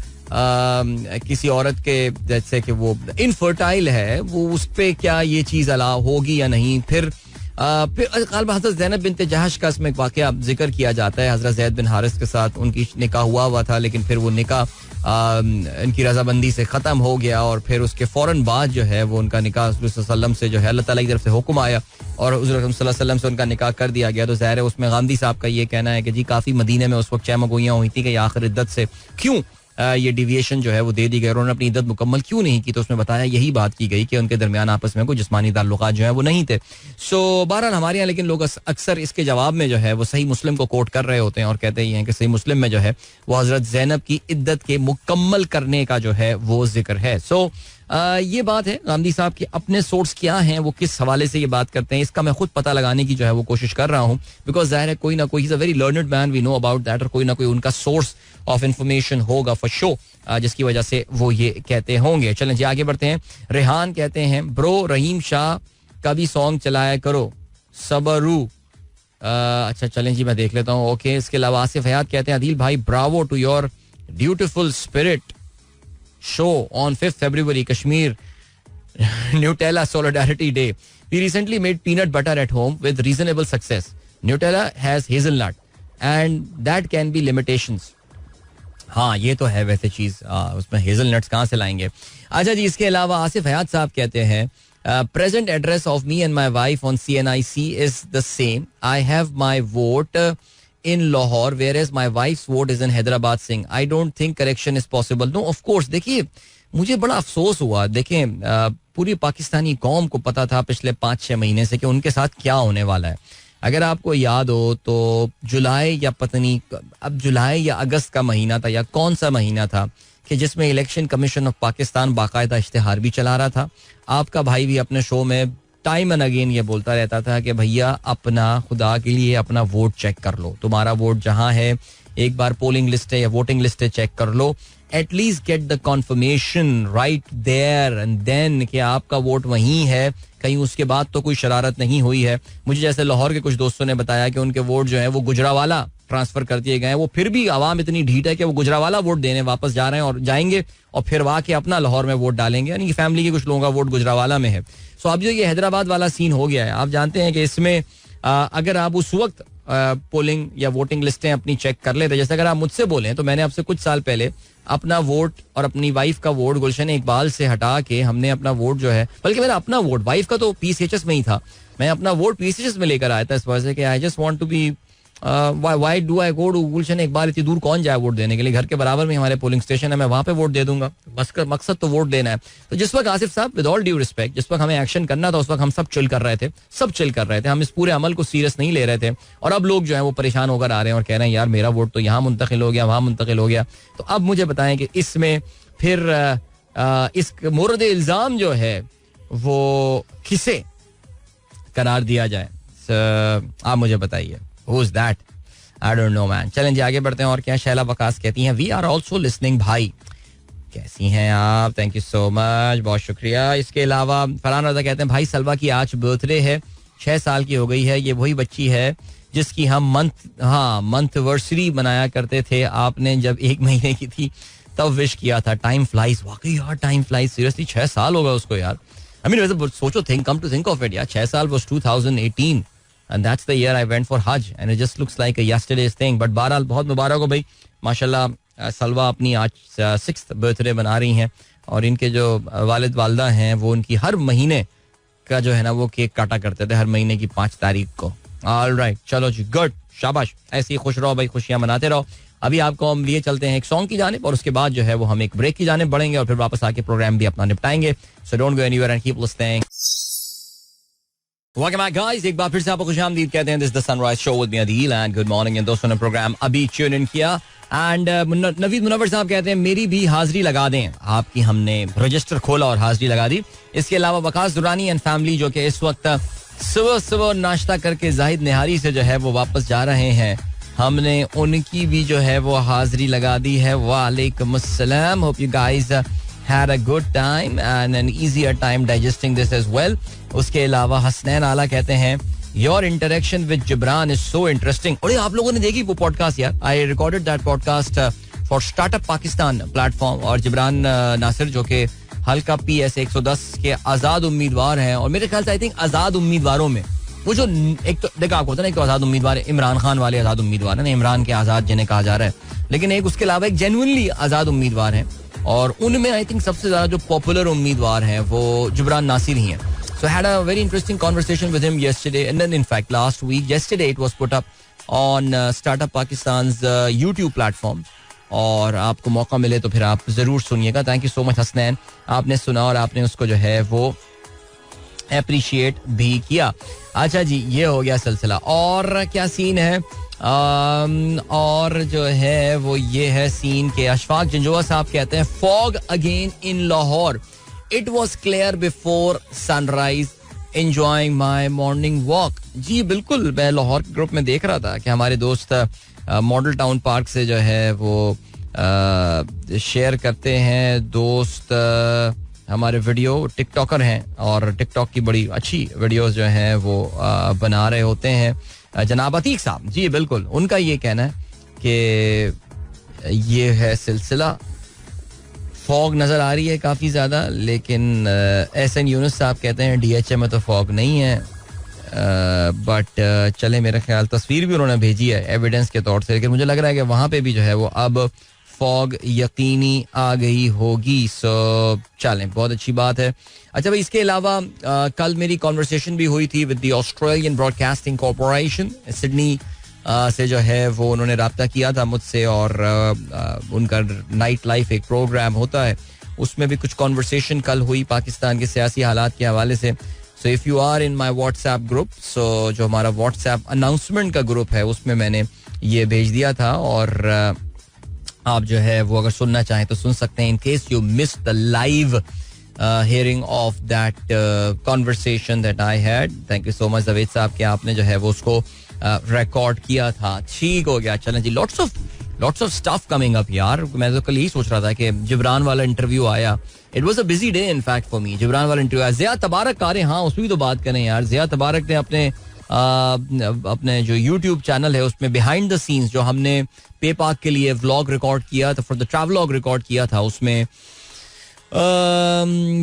किसी औरत के जैसे कि वो इनफर्टाइल है, वो उस पर क्या ये चीज़ अलाउ होगी या नहीं. फिर हज़रत ज़ैनब बिन्त जहश का इसमें वाक़या जिक्र किया जाता है. हज़रत ज़ैद बिन हारिस के साथ उनकी निकाह हुआ था, लेकिन फिर वो निकाह इनकी रजाबंदी से ख़त्म हो गया और फिर उसके फ़ौरन बाद जो है वो उनका निकाह हुज़ूर सल्लल्लाहु अलैहि वसल्लम से जो है अल्लाह ताला की तरफ से हुक्म आया और हुज़ूर सल्लल्लाहु अलैहि वसल्लम से उनका निकाह कर दिया गया. तो ज़ाहिर है उसमें गांधी साहब का ये कहना है कि जी काफ़ी मदीने में उस वक्त चहमगोइयाँ हुई थी कि आखिर इद्दत से क्यों ये डिविएशन जो है वो दे दी गई और उन्होंने अपनी इद्दत मुकम्मल क्यों नहीं की. तो उसमें बताया, यही बात की गई कि उनके दरमियान आपस में कोई जिस्मानी ताल्लुकात जो है वो नहीं थे. सो बहरहाल हमारे यहाँ लेकिन लोग अक्सर इसके जवाब में जो है वो सही मुस्लिम को कोट कर रहे होते हैं और कहते ही हैं कि सही मुस्लिम में जो है वो हज़रत ज़ैनब की इद्दत के मुकम्मल करने का जो है वो जिक्र है. सो ये बात है. गांधी साहब के अपने सोर्स क्या हैं, वो किस हवाले से ये बात करते हैं, इसका मैं खुद पता लगाने की जो है वो कोशिश कर रहा हूँ. बिकॉज ज़ाहिर है कोई ना कोई, is a very learned man, we know about that, और कोई ना कोई उनका सोर्स ऑफ इंफॉर्मेशन होगा फॉर शो, जिसकी वजह से वो ये कहते होंगे. चलें जी आगे बढ़ते हैं. रेहान कहते हैं, ब्रो रहीम शाह का भी सॉन्ग चलाया करो, सबरू. अच्छा चलें जी मैं देख लेता हूँ. ओके. इसके अलावा आसिफ हयात कहते हैं, अदील भाई bravo to your beautiful spirit show on 5th February, Kashmir Nutella Solidarity Day. We recently made peanut butter at home with reasonable success. Nutella has hazelnut and that can be limitations. हाँ ये तो है वैसे चीज, उसमें hazelnuts कहाँ से लाएंगे. अच्छा जी, इसके अलावा आसिफ हयात साहब कहते हैं, present address of me and my wife on CNIC is the same. I have my vote in Lahore, whereas my wife's vote is in Hyderabad Singh. I don't think correction is possible. No, of course. देखिए मुझे बड़ा अफसोस हुआ. देखें पूरी पाकिस्तानी कौम को पता था पिछले 5-6 महीने से कि उनके साथ क्या होने वाला है. अगर आपको याद हो तो जुलाई या पत्नी, अब जुलाई या अगस्त का महीना था या कौन सा महीना था कि जिसमें इलेक्शन कमीशन ऑफ पाकिस्तान बाकायदा इश्तिहार भी चला रहा था. आपका भाई भी अपने शो में टाइम एंड अगेन ये बोलता रहता था कि भैया अपना, खुदा के लिए अपना वोट चेक कर लो, तुम्हारा वोट जहां है, एक बार पोलिंग लिस्ट है या वोटिंग लिस्ट है चेक कर लो, at least get the confirmation right there and then कि आपका वोट वहीं है, कहीं उसके बाद तो कोई शरारत नहीं हुई है. मुझे जैसे लाहौर के कुछ दोस्तों ने बताया कि उनके वोट जो है वो गुजरावाला ट्रांसफर कर दिए गए हैं. वो फिर भी आवाम इतनी ढीठ है कि वो गुजरावाला वोट देने वापस जा रहे हैं और जाएंगे और फिर वहाँ के अपना लाहौर में वोट डालेंगे. यानी कि फैमिली के कुछ लोगों का वोट गुजरावाला में है. सो अब जो ये हैदराबाद वाला सीन हो गया है, आप जानते हैं कि इसमें अगर आप उस वक्त पोलिंग या वोटिंग लिस्टें अपनी चेक कर लेते, जैसे अगर आप मुझसे बोलें तो मैंने आपसे कुछ साल पहले अपना वोट और अपनी वाइफ का वोट गुलशन इकबाल से हटा के हमने अपना वोट जो है, बल्कि मेरा अपना वोट, वाइफ का तो PCHS में ही था, मैं अपना वोट PCHS में लेकर आया था इस वजह से कि I just want to be why do I go to Gulshan Iqbal, इतनी दूर कौन जाए वोट देने के लिए, घर के बराबर में हमारे पोलिंग स्टेशन है, मैं वहां पे वोट दे दूंगा. बस मकसद तो वोट देना है. तो जिस वक्त आसिफ साहब, विद ऑल ड्यू रिस्पेक्ट, जिस वक्त हमें एक्शन करना था उस वक्त हम सब चिल कर रहे थे, हम इस पूरे अमल को सीरियस नहीं ले रहे थे. और अब लोग जो है वो परेशान होकर आ रहे हैं और कह रहे हैं यार मेरा वोट तो यहाँ मुंतकिल हो गया, वहां मुंतकिल हो गया. तो अब मुझे बताएं कि इसमें फिर इस मोरद इल्जाम जो है वो किसे करार दिया जाए. आप मुझे बताइए, who is that? I don't know man. चलें जी आगे बढ़ते हैं. और क्या शैला वकास कहती हैं, वी आर ऑल्सो लिसनिंग. भाई कैसी हैं आप? थैंक यू सो मच, बहुत शुक्रिया. इसके अलावा फरहान रजा कहते हैं, भाई सलवा की आज बर्थडे है, 6 साल की हो गई है. ये वही बच्ची है जिसकी हम मंथवर्सरी बनाया करते थे. आपने जब 1 महीने की थी तब विश किया था. Time flies. वाकई यार टाइम फ्लाइज. सीरियसली 6 साल होगा उसको यार. आई मीन वैसे सोचो, come to think of it यार, 6 साल was 2018 and that's the year I went for Hajj and it just looks like a yesterday's thing. But बहरहाल बहुत मुबारक हो भाई, माशाल्लाह. सलवा अपनी आज 6th बर्थडे बना रही हैं और इनके जो वालिद वालदा हैं वो उनकी हर महीने का जो है ना वो केक काटा करते थे, हर महीने की 5 तारीख को. ऑलराइट, चलो जी, गुड, शाबाश. ऐसे ही खुश रहो भाई, खुशियां मनाते रहो. अभी आपको हम लिए चलते हैं एक सॉन्ग की जानिब और उसके बाद जो है वो हम एक ब्रेक की जानिब बढ़ेंगे और फिर वापस आके प्रोग्राम भी अपना निपटाएंगे. So don't go anywhere and keep listening. Welcome back guys, एक बार फिर से आपको खुशामदीद कहते हैं. This the sunrise show with me Adeel and good morning. इन दोस्तों ने प्रोग्राम अभी ट्यून इन किया एंड नवीद मुनव्वर साहब कहते हैं मेरी भी हाजिरी लगा दें. आपकी हमने रजिस्टर खोला और हाजिरी लगा दी. इसके अलावा वकास दुरानी एंड फैमिली जो कि इस वक्त सुबह सुबह नाश्ता करके जाहिद निहारी से जो है वो वापस जा रहे हैं, हमने उनकी भी जो है वो हाजिरी लगा दी है. वालेकुम अस्सलाम. Hope you guys had a good time and an easier time digesting this as well. उसके अलावा हसनैन आला कहते हैं your interaction with Gibran is so interesting. और आप लोगों ने देखी वो पॉडकास्ट यार? I recorded that podcast for Startup Pakistan platform. और जिब्रान नासिर जो कि हल्का PS 110 के आजाद उम्मीदवार हैं, और मेरे ख्याल से आई थिंक आजाद उम्मीदवारों में वो जो एक तो देखा आपको होता है ना, एक तो आजाद उम्मीदवार इमरान खान वाले आजाद उम्मीदवार है ना, इमरान के आजाद जिन्हें कहा जा रहा है, लेकिन एक उसके अलावा एक जेन्युइनली आजाद उम्मीदवार हैं, और उनमें आई थिंक सबसे ज्यादा जो पॉपुलर उम्मीदवार हैं वो जिब्रान नासिर ही हैं. So I had a very interesting conversation with him yesterday, and then in fact last week, yesterday it was put up on Startup Pakistan's YouTube platform. और आपको मौका मिले तो फिर आप जरूर सुनिएगा. Thank you so much Hasnain, आपने सुना और आपने उसको जो है वो अप्रिशिएट भी किया. अच्छा जी, ये हो गया सिलसिला. और क्या सीन है? और जो है वो ये है सीन के अशफाक जंजोआ साहब कहते हैं fog again in Lahore. It was clear before sunrise enjoying my morning walk. जी बिल्कुल, मैं लाहौर के ग्रुप में देख रहा था कि हमारे दोस्त मॉडल टाउन पार्क से जो है वो शेयर करते हैं. दोस्त हमारे वीडियो टिकटॉकर हैं और टिकटॉक की बड़ी अच्छी वीडियोस जो हैं वो बना रहे होते हैं. जनाब अतीक साहब, जी बिल्कुल, उनका ये कहना है कि ये है सिलसिला. फॉग नजर आ रही है काफी ज्यादा, लेकिन एहसन यूनुस साहब कहते हैं DHA में तो फॉग नहीं है. बट चले, मेरा ख्याल तस्वीर भी उन्होंने भेजी है एविडेंस के तौर से, लेकिन मुझे लग रहा है कि वहां पे भी जो है वो अब फॉग यकीनी आ गई होगी. सो चलें, बहुत अच्छी बात है. अच्छा भाई, इसके अलावा कल मेरी कॉन्वर्सेशन भी हुई थी with the Australian broadcasting corporation Sydney से जो है वो उन्होंने राब्ता किया था मुझसे, और उनका नाइट लाइफ एक प्रोग्राम होता है, उसमें भी कुछ कॉन्वर्सेशन कल हुई पाकिस्तान के सियासी हालात के हवाले से. So if you are in my WhatsApp group, so जो हमारा व्हाट्सएप अनाउंसमेंट का ग्रुप है उसमें मैंने ये भेज दिया था, और आप जो है वो अगर सुनना चाहें तो सुन सकते हैं. In case you miss the live hearing of that conversation that I had. Thank you so much Javed साहब कि आपने जो है वो उसको रिकॉर्ड किया था. ठीक हो गया. चलें जी, lots of stuff coming up यार. मैं तो कल यही सोच रहा था कि जिब्रान वाला इंटरव्यू आया. It was a busy day in fact for me. Jibran वाला इंटरव्यू आया. ज़िया तबारक आ रहे, हाँ उसमें भी तो बात करें यार. ज़िया तबारक ने अपने जो YouTube चैनल है उसमें बिहाइंड द सीन्स जो हमने पे पाक के लिए व्लॉग रिकॉर्ड किया था, फॉर द ट्रैवलॉग रिकॉर्ड किया था, उसमें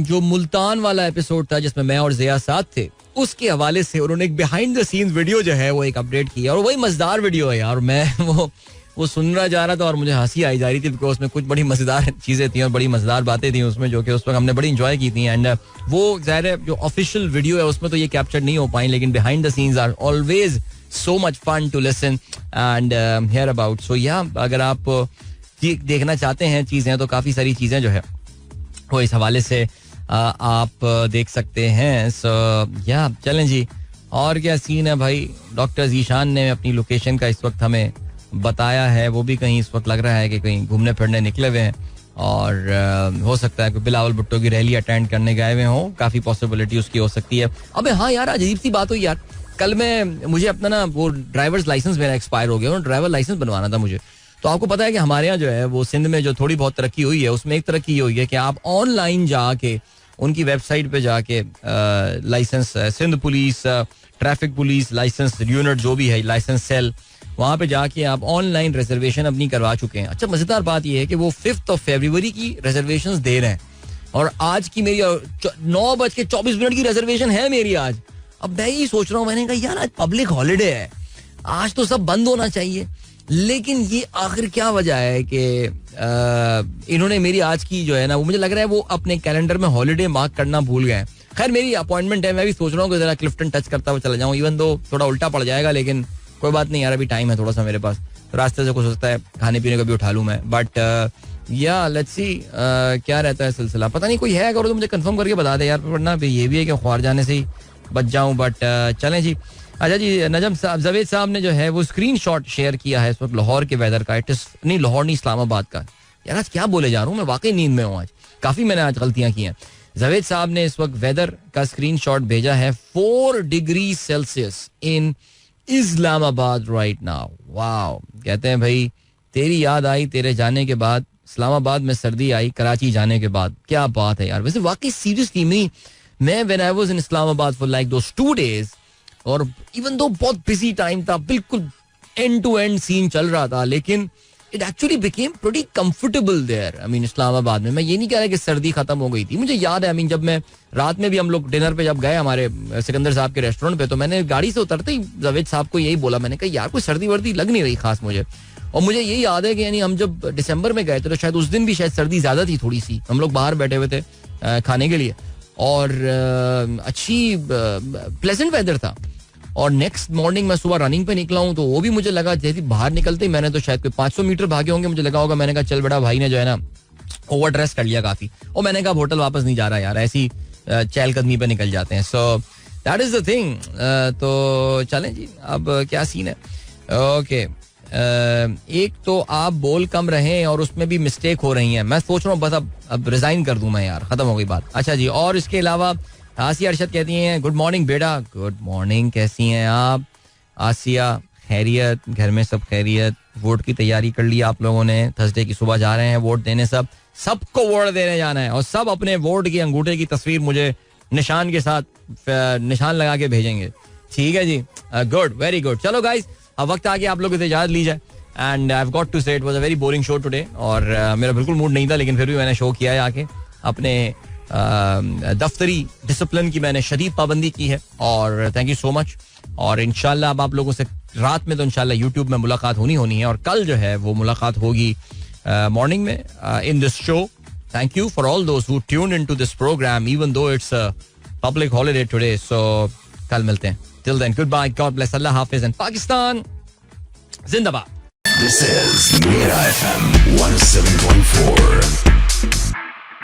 जो मुल्तान वाला एपिसोड था जिसमें मैं और ज़िया साथ थे, उसके हवाले से उन्होंने एक बिहाइंड द सीन्स वीडियो जो है वो एक अपडेट किया, और वही मजेदार वीडियो है यार. मैं वो सुनना जा रहा था और मुझे हंसी आई जा रही थी, बिकॉज उसमें कुछ बड़ी मजेदार चीजें थी और बड़ी मजेदार बातें थी उसमें, जो कि उस वक्त हमने बड़ी इंजॉय की थी. एंड वो ज़ाहिर है जो ऑफिशियल वीडियो है उसमें तो ये कैप्चर नहीं हो पाई, लेकिन behind the scenes are always so much fun to listen and hear about. So या अगर आप देखना चाहते हैं चीजें, तो काफी सारी चीजें जो है वो इस हवाले से आप देख सकते हैं. सो या चलें जी, और क्या सीन है भाई. डॉक्टर जीशान ने अपनी लोकेशन का इस वक्त हमें बताया है, वो भी कहीं इस वक्त लग रहा है कि कहीं घूमने फिरने निकले हुए हैं, और हो सकता है कि बिलावल भुट्टो की रैली अटेंड करने गए हुए हों. काफी पॉसिबिलिटी उसकी हो सकती है. अबे हाँ यार, अजीब सी बात हुई यार. कल मुझे अपना ना वो ड्राइवर्स लाइसेंस मेरा एक्सपायर हो गया और ड्राइवर लाइसेंस बनवाना था मुझे. तो आपको पता है कि हमारे यहाँ जो है वो सिंध में जो थोड़ी बहुत तरक्की हुई है, उसमें एक तरक्की ये हुई है कि आप ऑनलाइन जाके उनकी वेबसाइट पे जाके licence, Sindh police, traffic police licence unit जो भी है, लाइसेंस सेल, वहां पे जाके आप ऑनलाइन रिजर्वेशन अपनी करवा चुके हैं. अच्छा, मजेदार बात यह है कि वो 5 फरवरी की रिजर्वेशन दे रहे हैं, और आज की मेरी 9:24 की रिजर्वेशन है मेरी आज. अब मैं ही सोच रहा हूँ, मैंने कहा यार आज पब्लिक हॉलीडे है, आज तो सब बंद होना चाहिए, लेकिन ये आखिर क्या वजह है कि इन्होंने मेरी आज की जो है ना, वो मुझे लग रहा है वो अपने कैलेंडर में हॉलीडे मार्क करना भूल गए. खैर मेरी अपॉइंटमेंट है, मैं भी सोच रहा हूँ कि जरा क्लिफ्टन टच करता हुआ चला जाऊँ, इवन दो थोड़ा उल्टा पड़ जाएगा, लेकिन कोई बात नहीं यार, अभी टाइम है थोड़ा सा मेरे पास, रास्ते से कुछ हो सकता है खाने पीने को भी उठा लूँ मैं. बट या लेट्स सी क्या रहता है सिलसिला. पता नहीं कोई है, अगर तो मुझे कंफर्म करके बता दे यार, वरना ये भी है कि ख्वार जाने से ही बच जाऊँ. बट चलें जी, अच्छा जी, नजम साहब, जावेद साहब ने जो है वो स्क्रीनशॉट शेयर किया है इस वक्त लाहौर के वेदर का. इट इज नहीं, लाहौर नहीं, इस्लामाबाद का. यार आज क्या बोले जा रहा हूँ मैं, वाकई नींद में हूँ आज. काफी मैंने आज गलतियां की हैं. जावेद साहब ने इस वक्त वेदर का स्क्रीनशॉट भेजा है. 4 degree Celsius in Islamabad right now. Wow. कहते हैं भाई तेरी याद आई तेरे जाने के बाद, इस्लामाबाद में सर्दी आई कराची जाने के बाद. क्या बात है यार. वैसे वाकई सीरियसली मैं when I was in Islamabad for like those 2 days, और इवन दो बहुत बिजी टाइम था, बिल्कुल एंड टू एंड सीन चल रहा था, लेकिन it actually became pretty comfortable there. I mean Islamabad में मैं ये नहीं कह रहा कि सर्दी खत्म हो गई थी. मुझे याद है, आई मीन जब मैं रात में भी हम लोग डिनर पे जब गए हमारे सिकंदर साहब के रेस्टोरेंट पे, तो मैंने गाड़ी से उतरते ही जावेद साहब को यही बोला, मैंने कहा यार कोई सर्दी वर्दी लग नहीं रही खास मुझे. और मुझे यही याद है कि यानी हम जब दिसंबर में गए थे तो शायद उस दिन भी शायद सर्दी ज्यादा थी थोड़ी सी. हम लोग बाहर बैठे हुए थे खाने के लिए, और अच्छी प्लेजेंट वेदर था. और नेक्स्ट मॉर्निंग मैं सुबह रनिंग पे निकला हूँ, तो वो भी मुझे लगा जैसे बाहर निकलते ही मैंने तो शायद कोई 500 मीटर भागे होंगे, मुझे लगा होगा. मैंने कहा चल बड़ा भाई ने जो है ना ओवर ड्रेस कर लिया काफी, और मैंने कहा होटल वापस नहीं जा रहा यार, ऐसी चहलकदमी पे निकल जाते हैं. So that is the thing. तो चलें जी, अब क्या सीन है. ओके. एक तो आप बोल कम रहे और उसमें भी मिस्टेक हो रही है. मैं सोच रहा हूँ बस अब रिजाइन कर दूं मैं यार, खत्म हो गई बात. अच्छा जी, और इसके अलावा आसिया अरशद कहती हैं गुड मॉर्निंग बेटा. गुड मॉर्निंग, कैसी हैं आप आसिया? खैरियत, घर में सब खैरियत. वोट की तैयारी कर ली आप लोगों ने? थर्सडे की सुबह जा रहे हैं वोट देने. सबको वोट देने जाना है, और सब अपने वोट की अंगूठे की तस्वीर मुझे निशान के साथ निशान लगा के भेजेंगे. ठीक है जी, गुड, वेरी गुड. चलो गाइस, अब वक्त आ गया आप लोगों से इजाजत ली जाए. And I have got to say it was a very boring show today, और मेरा बिल्कुल मूड नहीं था, लेकिन फिर भी मैंने शो किया है आके. अपने दफ्तरी डिसिप्लिन की मैंने शदीद पाबंदी की है, और थैंक यू सो मच. और इंशाल्लाह अब आप लोगों से रात में तो इंशाल्लाह यूट्यूब में मुलाकात होनी है, और कल जो है वो मुलाकात होगी मॉर्निंग में in this show. Thank you for all दोस्त who tuned into this program even though it's a public holiday today. So कल मिलते हैं. Till then, good bye, God bless, अल्लाह हाफिज, एंड पाकिस्तान जिंदाबाद. This is Mira FM 107.4.